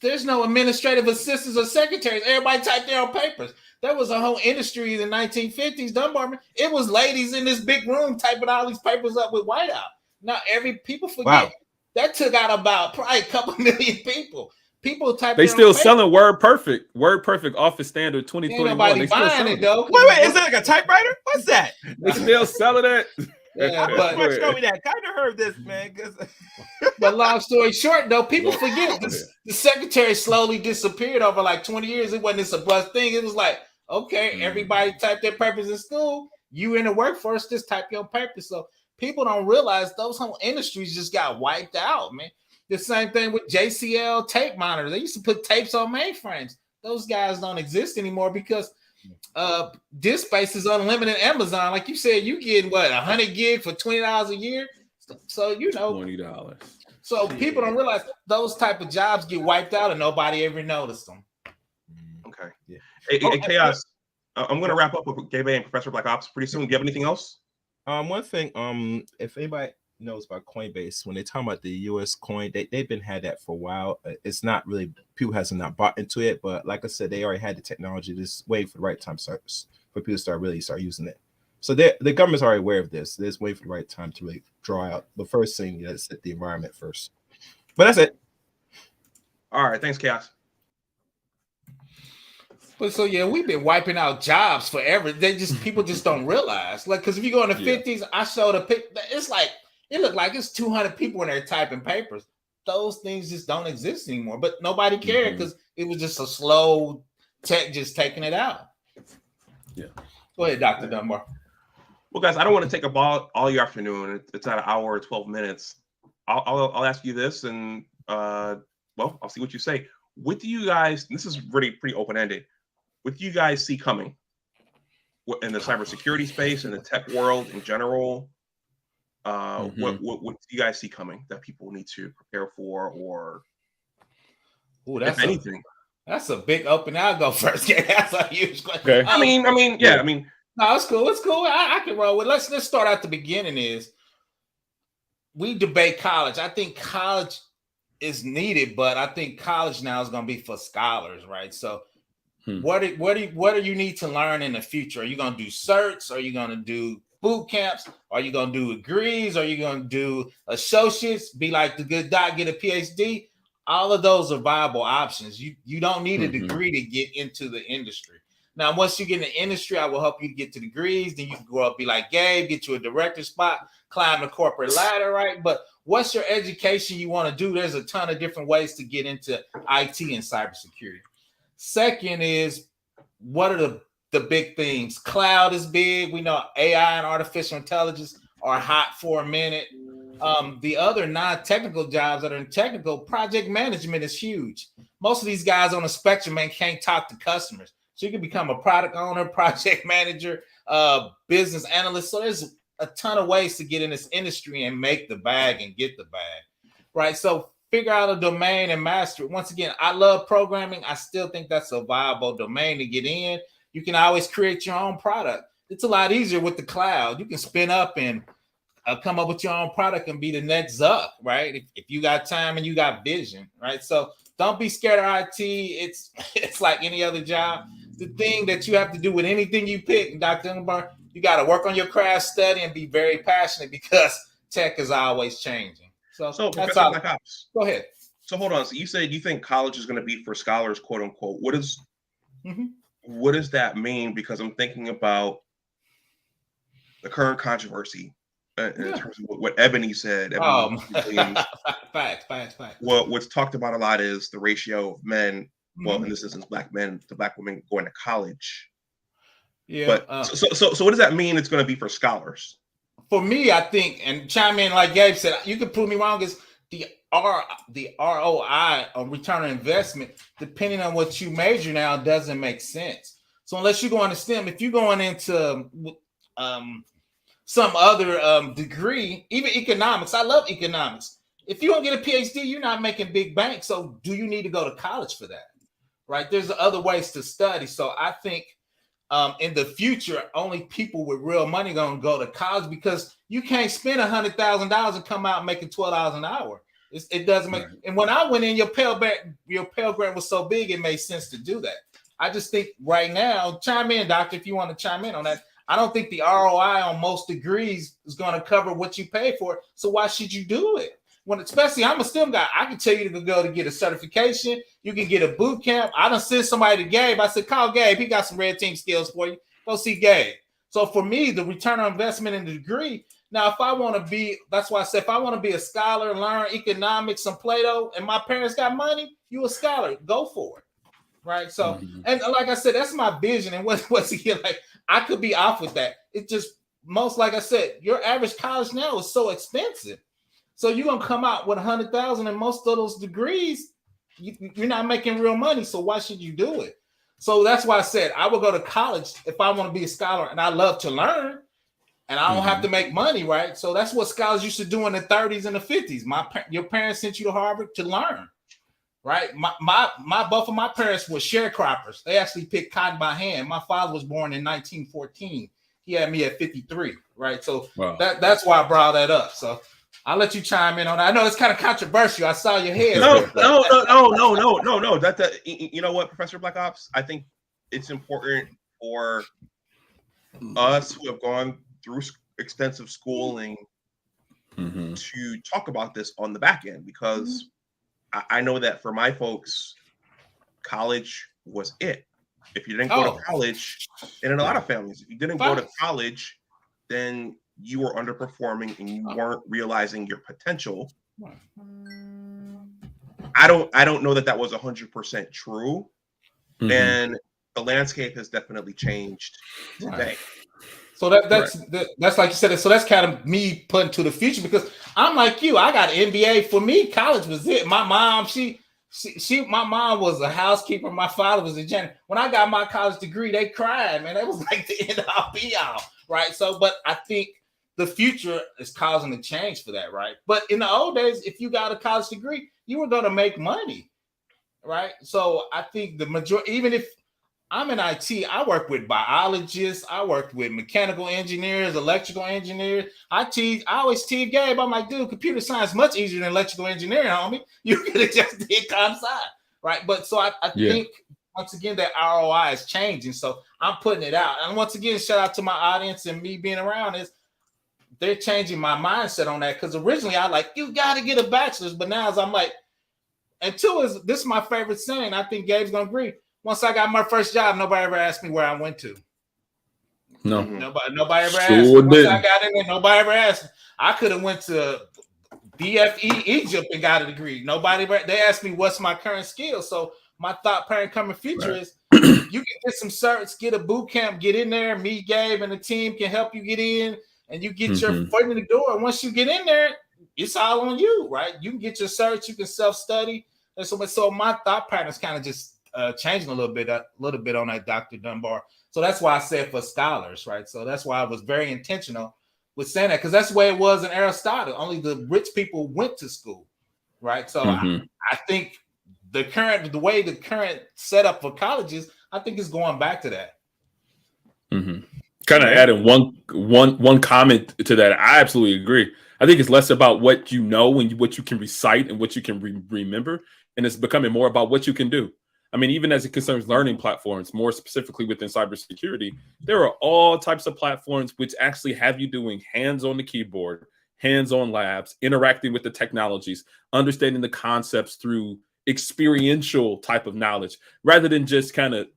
there's no administrative assistants or secretaries. Everybody typed their own papers. There was a whole industry in the 1950s, Dunbar. It was ladies in this big room typing all these papers up with whiteout. Now, people forget that took out about probably a couple million people. People type. They still selling WordPerfect Office Standard 2021. Nobody buying it though. Wait, is that like a typewriter? What's that? They still selling it. Yeah, but show me that. Kind of heard this, man. But long story short, though, people forget the secretary slowly disappeared over like 20 years. It wasn't this a bust thing. It was like, okay, everybody typed their papers in school. You in the workforce, just type your papers. So people don't realize those whole industries just got wiped out, man. The same thing with JCL tape monitors. They used to put tapes on mainframes. Those guys don't exist anymore because disk space is unlimited. Amazon, like you said, you getting what 100 gig for $20 a year. So $20. So people don't realize those type of jobs get wiped out and nobody ever noticed them. Okay. Yeah. Hey, Chaos. I'm going to wrap up with Gabe and Professor Black Ops pretty soon. Do you have anything else? One thing. If anybody knows about Coinbase, when they talk about the US coin, they've been had that for a while. It's not really, people hasn't not bought into it, but like I said, they already had the technology. Just wait for the right time for people to start using it. So the government's already aware of this. They're just waiting for the right time to really draw out. The first thing is set the environment first. But that's it. All right, thanks, Chaos. But so we've been wiping out jobs forever. People just don't realize. Like, because if you go in the 50s, I showed a pic. It's like it looked like it's 200 people in there typing papers. Those things just don't exist anymore. But nobody cared because it was just a slow tech just taking it out. Yeah. Go ahead, Dr. Dunbar. Well, guys, I don't want to take up all your afternoon. It's at an hour or 12 minutes. I'll ask you this, and I'll see what you say. What do you guys? This is really pretty open-ended. What do you guys see coming in the cybersecurity space, in the tech world in general? What do you guys see coming that people need to prepare for, or if anything? That's a big open. I'll go first. That's a huge question. Okay. I mean, no, it's cool. It's cool. I can roll with. Let's start at the beginning. Is we debate college. I think college is needed, but I think college now is going to be for scholars, right? So, what do you need to learn in the future? Are you going to do certs? Are you going to do boot camps? Are you going to do degrees? Are you going to do associates? Be like the good doc, get a PhD? All of those are viable options. You don't need a degree to get into the industry. Now, once you get in the industry, I will help you to get to degrees. Then you can grow up, be like Gabe, get you a director spot, climb the corporate ladder, right? But what's your education you want to do? There's a ton of different ways to get into IT and cybersecurity. Second is, what are the big things? Cloud is big. We know AI and artificial intelligence are hot for a minute. The other non-technical jobs that are in technical, project management is huge. Most of these guys on the spectrum, man, can't talk to customers. So you can become a product owner, project manager, business analyst. So there's a ton of ways to get in this industry and make the bag and get the bag, right? So figure out a domain and master it. Once again, I love programming. I still think that's a viable domain to get in. You can always create your own product. It's a lot easier with the cloud. You can spin up and come up with your own product and be the next Zuck, right? If you got time and you got vision, right? So don't be scared of IT. It's like any other job. The thing that you have to do with anything you pick, Dr. Dunbar, you got to work on your craft, study, and be very passionate because tech is always changing. So that's all. Go ahead. So hold on. So you said you think college is going to be for scholars, quote unquote. What does that mean? Because I'm thinking about the current controversy in terms of what Ebony said. Facts. What's talked about a lot is the ratio of men well, in this instance, black men to black women going to college. Yeah. But so what does that mean? It's going to be for scholars. For me, I think, and chime in like Gabe said, you can prove me wrong. Is the ROI on return on investment, depending on what you major now, doesn't make sense. So unless you go into STEM, if you're going into some other degree, even economics, I love economics. If you don't get a PhD, you're not making big bank. So do you need to go to college for that? Right? There's other ways to study. So I think in the future, only people with real money gonna go to college, because you can't spend $100,000 and come out making $12 an hour. It doesn't make. Right. And when I went in, your Pell Grant was so big, it made sense to do that. I just think right now, chime in, doctor, if you want to chime in on that. I don't think the ROI on most degrees is going to cover what you pay for it. So why should you do it? When, especially, I'm a STEM guy. I can tell you to go to get a certification. You can get a boot camp. I done sent somebody to Gabe. I said, call Gabe. He got some red team skills for you. Go see Gabe. So for me, the return on investment in the degree. Now, if I want to be, that's why I said, if I want to be a scholar, learn economics, some Plato, and my parents got money, you a scholar, go for it. Right. So, and like I said, that's my vision. And what's again, like, I could be off with that. It just like I said, your average college now is so expensive. So you're going to come out with 100,000, and most of those degrees, you're not making real money. So why should you do it? So that's why I said I would go to college if I want to be a scholar, and I love to learn, and I don't have to make money, right? So that's what scholars used to do in the 30s and the 50s. Your parents sent you to Harvard to learn, right? Both of my parents were sharecroppers. They actually picked cotton by hand. My father was born in 1914. He had me at 53, right? So that's why I brought that up. So I'll let you chime in on that. I know it's kind of controversial. I saw your head. No. That you know what, Professor Black Ops? I think it's important for us who have gone through extensive schooling to talk about this on the back end, because I know that for my folks, college was it. If you didn't go to college, and in a lot of families, if you didn't go to college, then you were underperforming and you weren't realizing your potential. I don't know that was 100% true. And the landscape has definitely changed today. So that's like you said. So that's kind of me putting to the future, because I'm like you. I got an MBA. For me, college was it. My mom, my mom was a housekeeper. My father was a janitor. When I got my college degree, they cried, man. That was like the end all be all, right? So, but I think the future is causing a change for that, right? But in the old days, if you got a college degree, you were going to make money, right? So I think the majority, even if I'm in IT, I work with biologists, I work with mechanical engineers, electrical engineers. I always tease Gabe. I'm like, dude, computer science is much easier than electrical engineering, homie. You could have just did comp sci, right? But so I think once again that ROI is changing. So I'm putting it out. And once again, shout out to my audience and me being around is they're changing my mindset on that. Because originally I like, you got to get a bachelor's, but now I'm like, and two, this is my favorite saying. I think Gabe's gonna agree. Once I got my first job, nobody ever asked me where I went to. No. Nobody ever asked me. Once I got in there, nobody ever asked me. I could have went to DFE Egypt and got a degree. They asked me what's my current skill. So my thought pattern coming future is you can get some certs, get a boot camp, get in there, me, Gabe, and the team can help you get in, and you get your foot in the door. And once you get in there, it's all on you, right? You can get your certs, you can self-study. And so my thought pattern is kind of just changing a little bit on that, Dr. Dunbar. So that's why I said for scholars, right? So that's why I was very intentional with saying that, because that's the way it was in Aristotle. Only the rich people went to school, right? So I think the current setup for colleges, I think is going back to that. Kind of adding one comment to that. I absolutely agree. I think it's less about what you know and what you can recite and what you can remember, and it's becoming more about what you can do. I mean, even as it concerns learning platforms, more specifically within cybersecurity, there are all types of platforms which actually have you doing hands on the keyboard, hands-on labs, interacting with the technologies, understanding the concepts through experiential type of knowledge, rather than just kind of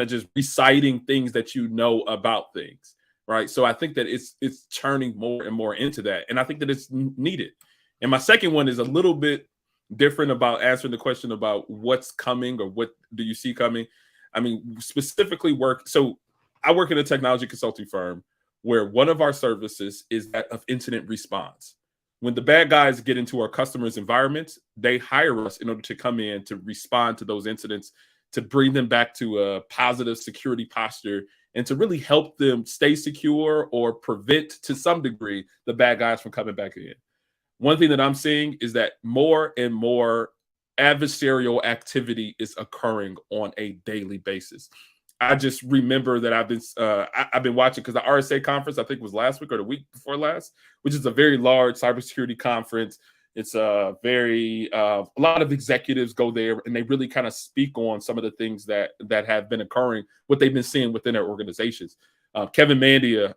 just reciting things that you know about things, right? So I think that it's turning more and more into that, and I think that it's needed. And my second one is a little bit different about answering the question about what's coming or what do you see coming. I mean, specifically so I work in a technology consulting firm where one of our services is that of incident response. When the bad guys get into our customers' environments, they hire us in order to come in to respond to those incidents, to bring them back to a positive security posture, and to really help them stay secure or prevent, to some degree, the bad guys from coming back in. One thing that I'm seeing is that more and more adversarial activity is occurring on a daily basis. I just remember that I've been watching, because the RSA conference, I think, was last week or the week before last, which is a very large cybersecurity conference. It's a lot of executives go there, and they really kind of speak on some of the things that have been occurring, what they've been seeing within their organizations. Kevin Mandia,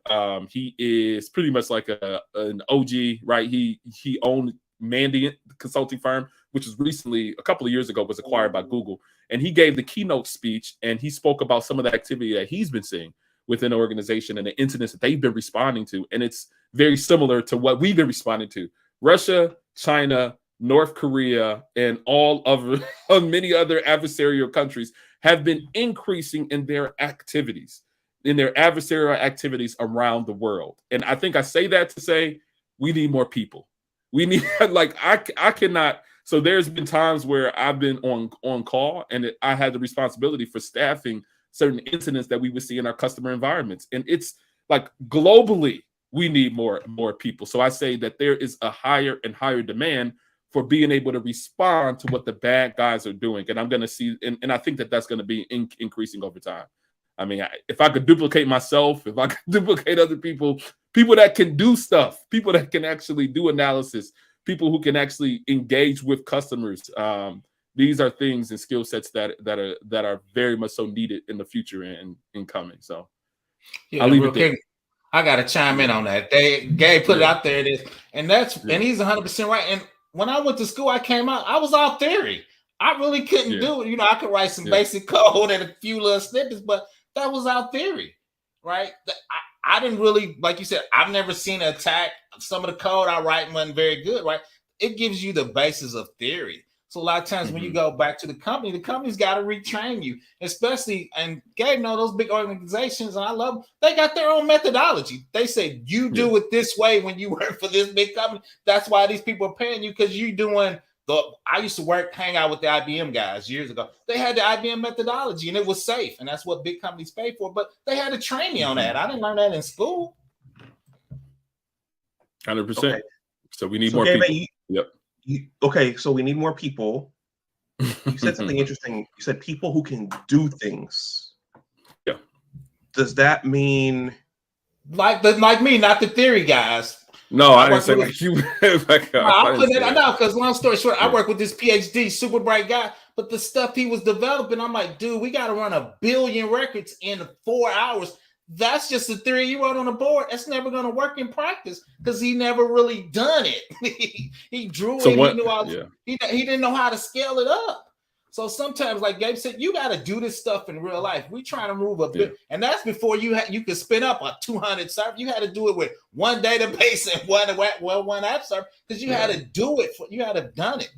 he is pretty much like an OG, right? He owned Mandiant consulting firm, which was recently, a couple of years ago, was acquired by Google. And he gave the keynote speech, and he spoke about some of the activity that he's been seeing within the organization and the incidents that they've been responding to. And it's very similar to what we've been responding to. Russia, China, North Korea, and all of many other adversarial countries have been increasing in their activities, in their adversarial activities around the world. And I think I say that to say we need more people. We need, like, I cannot. So there's been times where I've been on call, and I had the responsibility for staffing certain incidents that we would see in our customer environments. And it's like, globally, we need more people. So I say that there is a higher and higher demand for being able to respond to what the bad guys are doing. And I'm going to see, and I think that that's going to be increasing over time. I mean, if I could duplicate myself, if I could duplicate other people that can do stuff, people that can actually do analysis, people who can actually engage with customers. These are things and skill sets that are very much so needed in the future and coming. So I'll leave it there. I got to chime in on that. Gabe put it out there. And he's 100% right. And when I went to school, I came out, I was all theory. I really couldn't do it. You know, I could write some basic code and a few little snippets, but that was our theory, right? I didn't really, like you said, I've never seen an attack. Some of the code I write wasn't very good, right? It gives you the basis of theory. So a lot of times when you go back to the company's got to retrain you, especially, and Gabe know those big organizations, and I love them, they got their own methodology. They say, you do it this way when you work for this big company. That's why these people are paying you, because you're doing I used to hang out with the IBM guys years ago. They had the IBM methodology, and it was safe, and that's what big companies pay for. But they had to train me on that. I didn't learn that in school. 100%. Okay. So we need more people. Okay, so we need more people. You said something interesting. You said people who can do things. Yeah. Does that mean like me, not the theory guys? No, I didn't say like you. I know, because long story short, I work with this PhD, super bright guy, but the stuff he was developing, I'm like, dude, we got to run 1 billion records in 4 hours. That's just the theory you wrote on the board. That's never going to work in practice, because he never really done it. He drew it. He didn't know how to scale it up. So sometimes, like Gabe said, you got to do this stuff in real life. We trying to move a bit, and that's before you could spin up a 200 server. You had to do it with one database and one app server, because you had to do it. You had to have done it.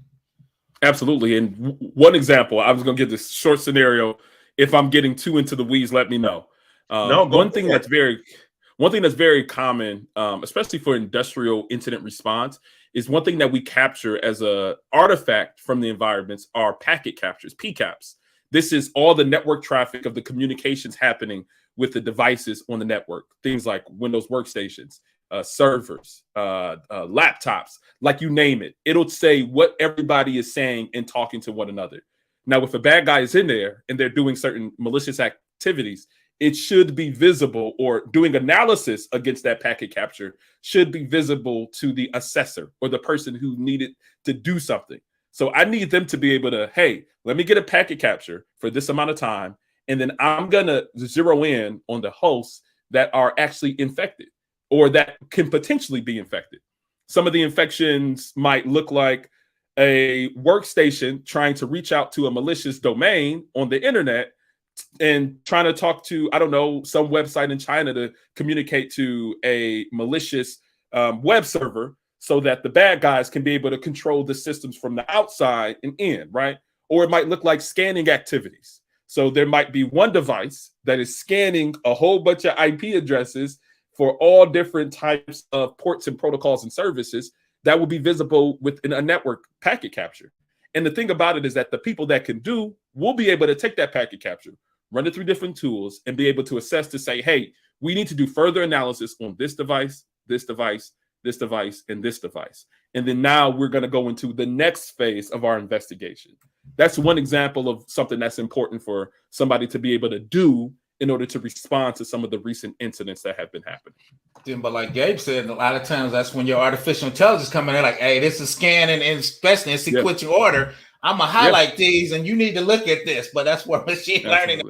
Absolutely. And one example, I was going to give this short scenario. If I'm getting too into the weeds, let me know. One thing that's very common, especially for industrial incident response, is one thing that we capture as a artifact from the environments are packet captures, PCAPs. This is all the network traffic of the communications happening with the devices on the network. Things like Windows workstations, servers, laptops, like you name it. It'll say what everybody is saying and talking to one another. Now, if a bad guy is in there and they're doing certain malicious activities, it should be visible, or doing analysis against that packet capture should be visible to the assessor or the person who needed to do something. So I need them to be able to, hey, let me get a packet capture for this amount of time, and then I'm going to zero in on the hosts that are actually infected or that can potentially be infected. Some of the infections might look like a workstation trying to reach out to a malicious domain on the internet and trying to talk to, I don't know, some website in China to communicate to a malicious web server so that the bad guys can be able to control the systems from the outside and in, right? Or it might look like scanning activities. So there might be one device that is scanning a whole bunch of IP addresses for all different types of ports and protocols and services that will be visible within a network packet capture. And the thing about it is that the people that can do will be able to take that packet capture, run it through different tools, and be able to assess to say, hey, we need to do further analysis on this device, this device, this device, and this device. And then now we're going to go into the next phase of our investigation. That's one example of something that's important for somebody to be able to do in order to respond to some of the recent incidents that have been happening. But like Gabe said, a lot of times that's when your artificial intelligence come in like, hey, this is scanning and especially in sequential order. I'm going to highlight these and you need to look at this. But that's where machine learning,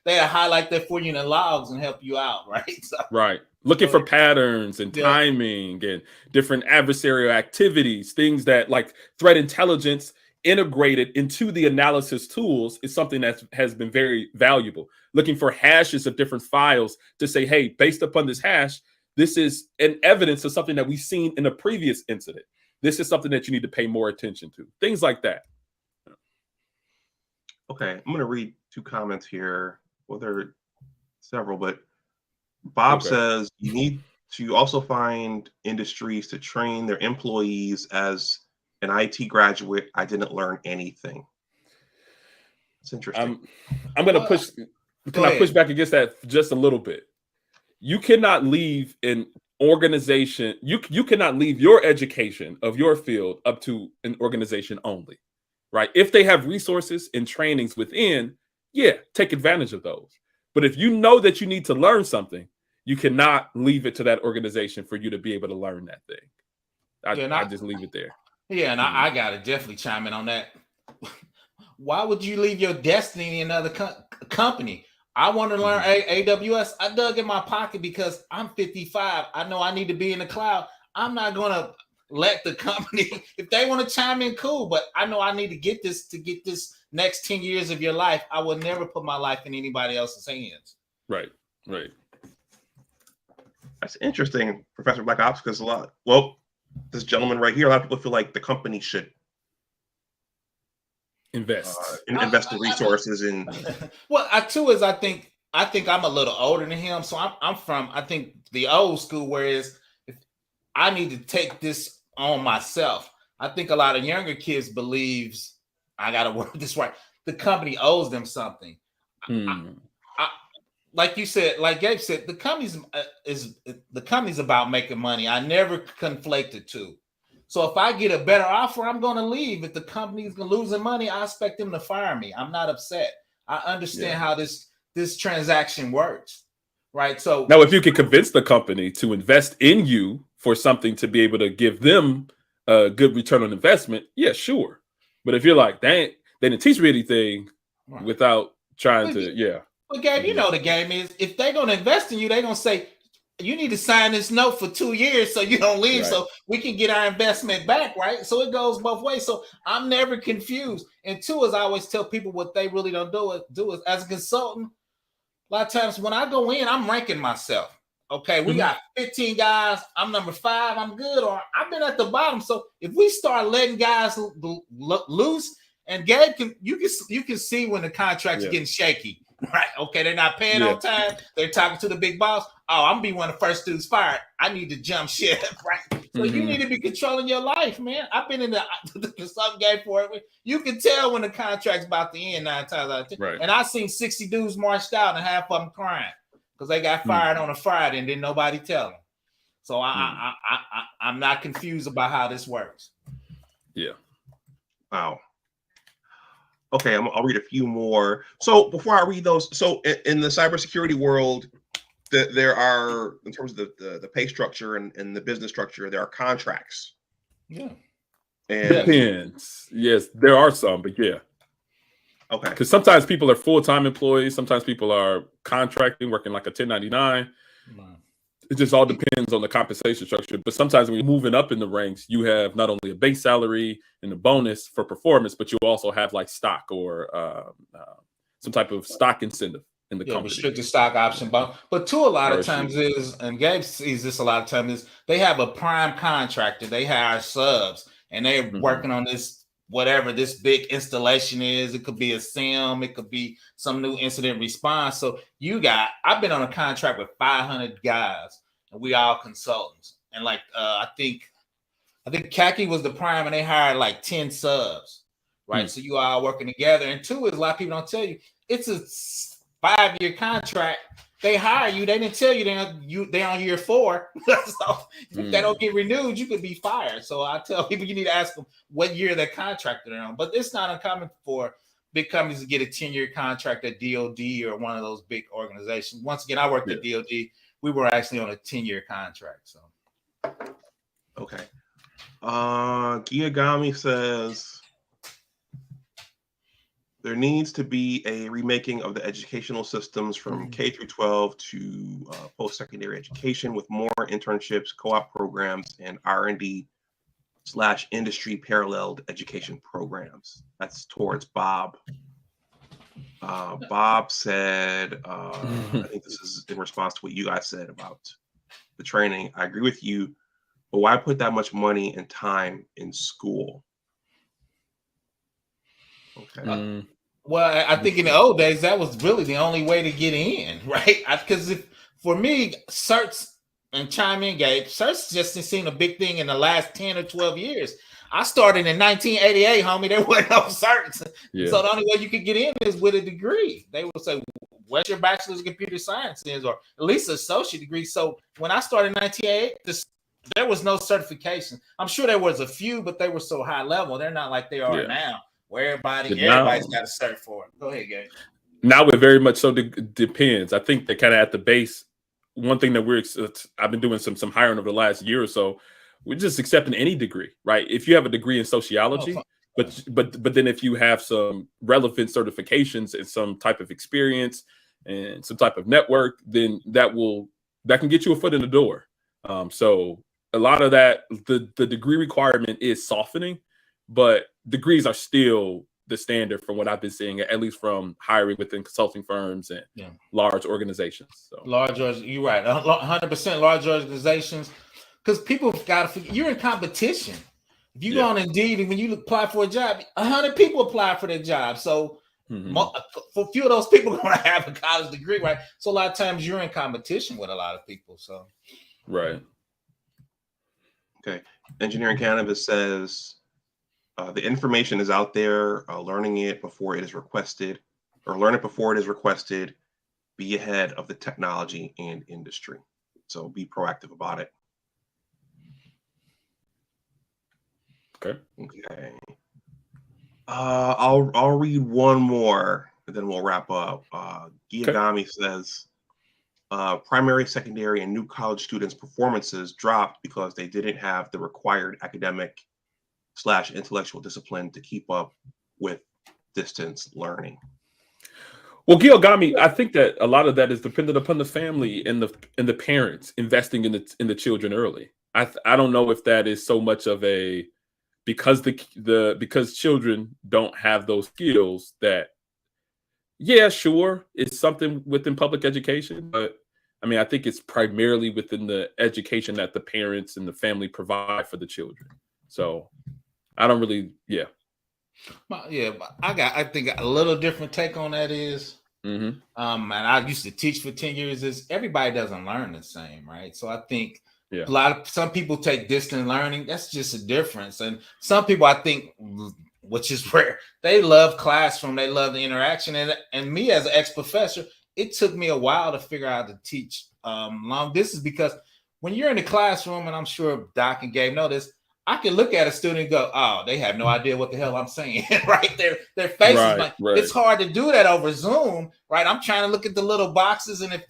they highlight that for you in the logs and help you out, right? So, right. Looking for patterns and timing and different adversarial activities, things that like threat intelligence integrated into the analysis tools is something that has been very valuable. Looking for hashes of different files to say, hey, based upon this hash, this is an evidence of something that we've seen in a previous incident. This is something that you need to pay more attention to. Things like that. Okay, I'm going to read 2 comments here. Well, there are several, but Bob says you need to also find industries to train their employees. As an IT graduate, I didn't learn anything. It's interesting. I'm going to push. Can I push back against that just a little bit? You cannot leave an organization. You cannot leave your education of your field up to an organization only, right? If they have resources and trainings within, take advantage of those. But if you know that you need to learn something, you cannot leave it to that organization for you to be able to learn that thing. I just leave it there. Yeah, and I got to definitely chime in on that. Why would you leave your destiny in another company? I want to learn AWS. I dug in my pocket because I'm 55. I know I need to be in the cloud. I'm not going to let the company, if they want to chime in, cool. But I know I need to get this next 10 years of your life. I will never put my life in anybody else's hands. Right. That's interesting, Professor Black Ops, because this gentleman right here, a lot of people feel like the company should invest in resources in. Well, I think I'm a little older than him, so I'm from I think the old school, whereas if I need to take this on myself. I think a lot of younger kids believes I got to work this right. The company owes them something. Like you said, like Gabe said, the company's about making money. I never conflate the two. So if I get a better offer, I'm going to leave. If the company's losing money, I expect them to fire me. I'm not upset. I understand how this transaction works, right? So now, if you can convince the company to invest in you for something to be able to give them a good return on investment, sure. But if you're like, dang, they didn't teach me anything without trying to, But Gabe, you know the game is if they're going to invest in you, they're going to say, you need to sign this note for 2 years so you don't leave, so we can get our investment back, right? So it goes both ways. So I'm never confused. And 2, as I always tell people, what they really don't do is as a consultant, a lot of times when I go in, I'm ranking myself. Okay, we got 15 guys. I'm number 5. I'm good. Or I've been at the bottom. So if we start letting guys loose, and Gabe, you can see when the contract's getting shaky. Right. Okay. They're not paying on time. They're talking to the big boss. Oh, I'm gonna be one of the first dudes fired. I need to jump ship. Right. So you need to be controlling your life, man. I've been in the consulting game for it. You can tell when the contract's about to end 9 times out of 10. Right. And I've seen 60 dudes marched out and half of them crying because they got fired on a Friday and didn't nobody tell them. So I'm not confused about how this works. Yeah. Wow. Okay, I'll read a few more. So before I read those, so in the cybersecurity world, there are, in terms of the pay structure and the business structure, there are contracts. Yeah. And depends. Yes, there are some, but yeah. Okay. Because sometimes people are full-time employees. Sometimes people are contracting, working like a 1099. It just all depends on the compensation structure. But sometimes when you're moving up in the ranks, you have not only a base salary and a bonus for performance, but you also have like stock or some type of stock incentive in the Yeah, company. restricted stock option bonus. But two, a lot of RSU. times is, and Gabe sees this a lot of times, is they have a prime contractor, they hire subs, and they're working on this, whatever this big installation is. It could be a SIM, it could be some new incident response. So I've been on a contract with 500 guys, and we all consultants. And like I think Khaki was the prime, and they hired like 10 subs, right? So you all working together. And two is, a lot of people don't tell you, it's a 5-year contract. They hire you. They didn't tell you they're on year 4. So if they don't get renewed, you could be fired. So I tell people, you need to ask them what year that contract they're on. But it's not uncommon for big companies to get a 10-year contract at DoD or one of those big organizations. Once again, I worked at DoD. We were actually on a 10-year contract. So okay. Giyagami says there needs to be a remaking of the educational systems from K through 12 to post-secondary education with more internships, co-op programs, and R&D/industry paralleled education programs. That's towards Bob. Bob said, I think this is in response to what you guys said about the training. I agree with you, but why put that much money and time in school? Okay. Well, I think in the old days, that was really the only way to get in, right? Because for me, certs, and chime in, Gabe, certs just seemed a big thing in the last 10 or 12 years. I started in 1988, homie. There wasn't no certs. Yeah. So the only way you could get in is with a degree. They would say, what's your bachelor's in computer science is, or at least an associate degree. So when I started in 1988, there was no certification. I'm sure there was a few, but they were so high level. They're not like they are now, where everybody's got a cert for it. Go ahead, Gabe. Now it very much so depends. I think that kind of at the base, one thing that I've been doing some hiring over the last year or so, we're just accepting any degree, right? If you have a degree in sociology, but then if you have some relevant certifications and some type of experience and some type of network, then that can get you a foot in the door. So a lot of that, the degree requirement is softening, but degrees are still the standard from what I've been seeing, at least from hiring within consulting firms and large organizations. So you're right, 100% large organizations, because people got to. You're in competition. If you go on Indeed and when you apply for a job, 100 people apply for that job. So for a few of those people are going to have a college degree, right? So a lot of times you're in competition with a lot of people. So right. Okay. Engineering Cannabis says the information is out there. Learning it before it is requested, or learn it before it is requested. Be ahead of the technology and industry. So be proactive about it. Okay. I'll read one more and then we'll wrap up. Giyagami says primary, secondary, and new college students' performances dropped because they didn't have the required academic/intellectual discipline to keep up with distance learning. Well, Giyagami, I think that a lot of that is dependent upon the family and the parents investing in the children early. I don't know if that is so much of a because because children don't have those skills that, sure, it's something within public education, but I mean, I think it's primarily within the education that the parents and the family provide for the children. So I don't really, I think a little different take on that is, and I used to teach for 10 years, is everybody doesn't learn the same, right? So I think some people take distant learning. That's just a difference. And some people, I think, which is rare, they love classroom, they love the interaction. And me as an ex-professor, it took me a while to figure out how to teach long distance, because when you're in the classroom, and I'm sure Doc and Gabe know this, I can look at a student and go, oh, they have no idea what the hell I'm saying, right? Their faces, it's hard to do that over Zoom, right? I'm trying to look at the little boxes, and if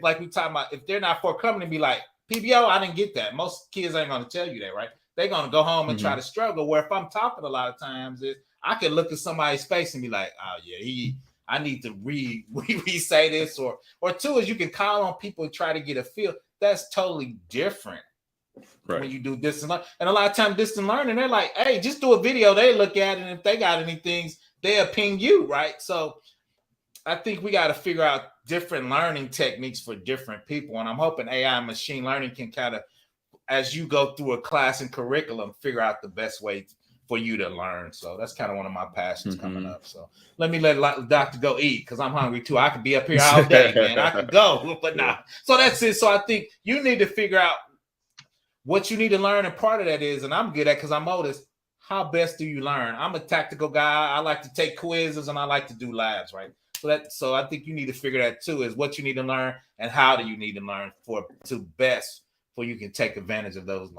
like we talking about, if they're not forthcoming and be like, PBO, I didn't get that. Most kids ain't going to tell you that, right? They're going to go home and try to struggle. Where if I'm talking a lot of times, I can look at somebody's face and be like, oh yeah, I need to re-say this, or two is you can call on people and try to get a feel. That's totally different when you do distant learning. And a lot of times distant learning, they're like, hey, just do a video. They look at it, and if they got any things, they'll ping you, right? So I think we got to figure out different learning techniques for different people. And I'm hoping AI and machine learning can kind of, as you go through a class and curriculum, figure out the best way for you to learn. So that's kind of one of my passions coming up. So let me let Doctor go eat because I'm hungry too. I could be up here all day, man. I could go, but nah. So that's it. So I think you need to figure out what you need to learn. And part of that is, and I'm good at because I'm oldest, how best do you learn? I'm a tactical guy. I like to take quizzes and I like to do labs, right? So I think you need to figure that too, is what you need to learn and how do you need to learn to best for you can take advantage of those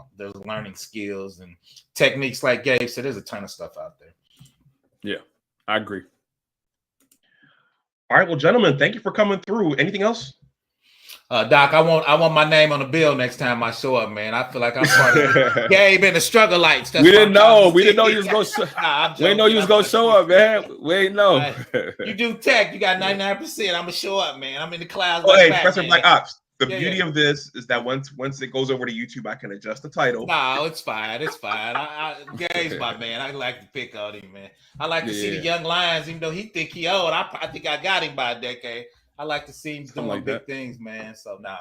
learning skills and techniques. Like Gabe said, there's a ton of stuff out there. Yeah, I agree. All right, well, gentlemen, thank you for coming through. Anything else? Doc, I want my name on the bill next time I show up, man. I feel like I'm part of Gabe and the struggle lights. We didn't know you was gonna show. We didn't know you was gonna show up, man. We didn't know. You do tech. You got 99%. I'm gonna show up, man. I'm in the clouds. Oh, hey, Professor Black Ops. The beauty of this is that once it goes over to YouTube, I can adjust the title. No, it's fine. It's fine. Gabe's my man. I like to pick on him, man. I like to see the young lions, even though he think he old. I think I got him by a decade. I like to see him doing like big things, man. So man,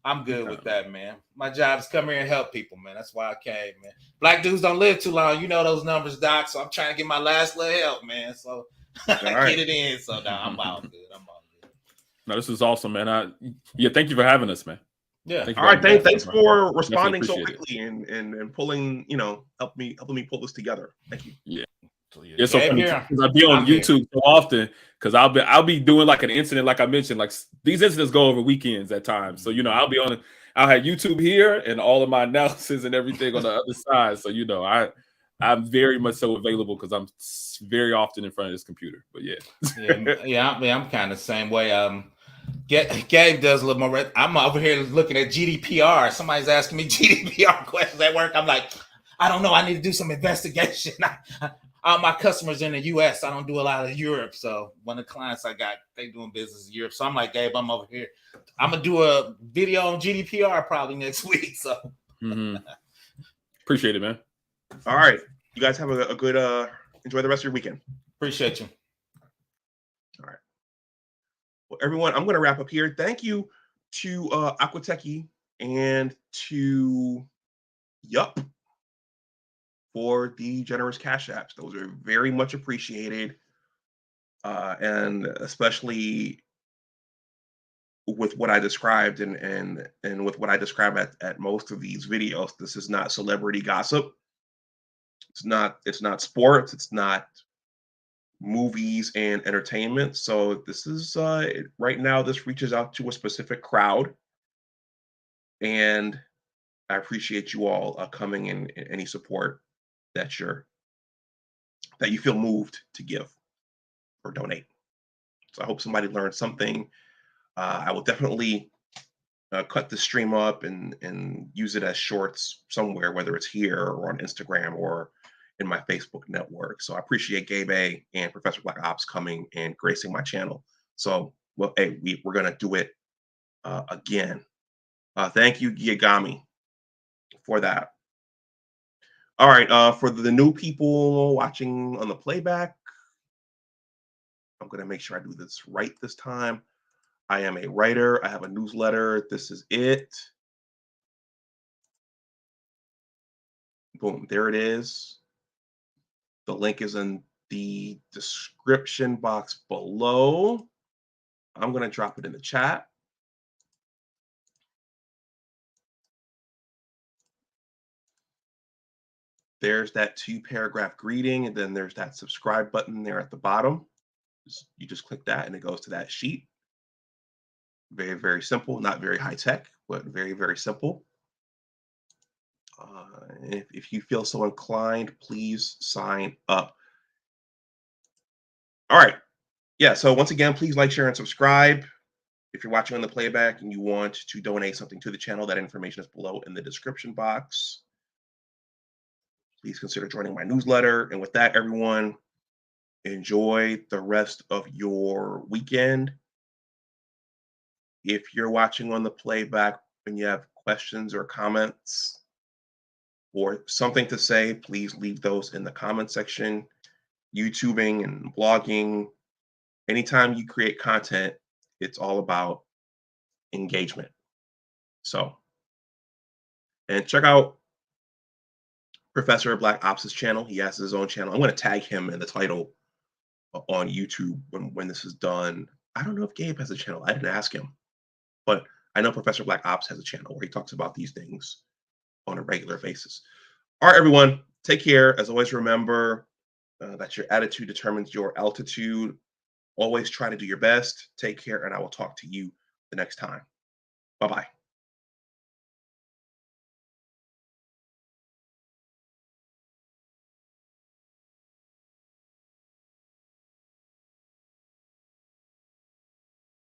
I'm good with that, man. My job is come here and help people, man. That's why I came, man. Black dudes don't live too long. You know those numbers, Doc. So I'm trying to get my last little help, man. So get it in. So I'm all good. No, this is awesome, man. Thank you for having us, man. Yeah. All right. Thanks for responding so quickly and pulling, help me pull this together. Thank you. Yeah. It's so funny because I be on YouTube so often because I'll be doing like an incident, like I mentioned, like these incidents go over weekends at times. So I'll have YouTube here and all of my analysis and everything on the other side. So I'm very much so available because I'm very often in front of this computer. But I'm kind of the same way. Gabe does a little more. I'm over here looking at GDPR. Somebody's asking me GDPR questions at work. I'm like, I don't know. I need to do some investigation. All my customers in the U.S. I don't do a lot of Europe. So one of the clients I got, they doing business in Europe. So I'm like, Gabe, I'm over here. I'm gonna do a video on GDPR probably next week. So appreciate it, man. All right, you guys have a good enjoy the rest of your weekend. Appreciate you. All right. Well, everyone, I'm going to wrap up here. Thank you to Aquatechie and to Yup for the generous cash apps. Those are very much appreciated, and especially with what I described and with what I describe at most of these videos. This is not celebrity gossip. It's not sports. It's not movies and entertainment. So this is right now. This reaches out to a specific crowd, and I appreciate you all coming in any support that you feel moved to give or donate. So I hope somebody learned something. I will definitely cut the stream up and use it as shorts somewhere, whether it's here or on Instagram or in my Facebook network. So I appreciate Gabe and Professor Black Ops coming and gracing my channel. So, well, hey, we're going to do it again. Thank you, Giagami, for that. All right, for the new people watching on the playback, I'm going to make sure I do this right this time. I am a writer. I have a newsletter. This is it. Boom, there it is. The link is in the description box below. I'm going to drop it in the chat. There's that 2-paragraph greeting, and then there's that subscribe button there at the bottom. You just click that, and it goes to that sheet. Very, very simple. Not very high tech, but very, very simple. If you feel so inclined, please sign up. All right. Yeah, so once again, please like, share, and subscribe. If you're watching on the playback and you want to donate something to the channel, that information is below in the description box. Please consider joining my newsletter. And with that, everyone, enjoy the rest of your weekend. If you're watching on the playback and you have questions or comments or something to say, please leave those in the comment section. YouTubing and blogging anytime you create content, it's all about engagement. So, and check out Professor Black Ops' channel. He has his own channel. I'm going to tag him in the title on YouTube when this is done. I don't know if Gabe has a channel. I didn't ask him, but I know Professor Black Ops has a channel where he talks about these things on a regular basis. All right, everyone, take care. As always, remember that your attitude determines your altitude. Always try to do your best. Take care, and I will talk to you the next time. Bye-bye.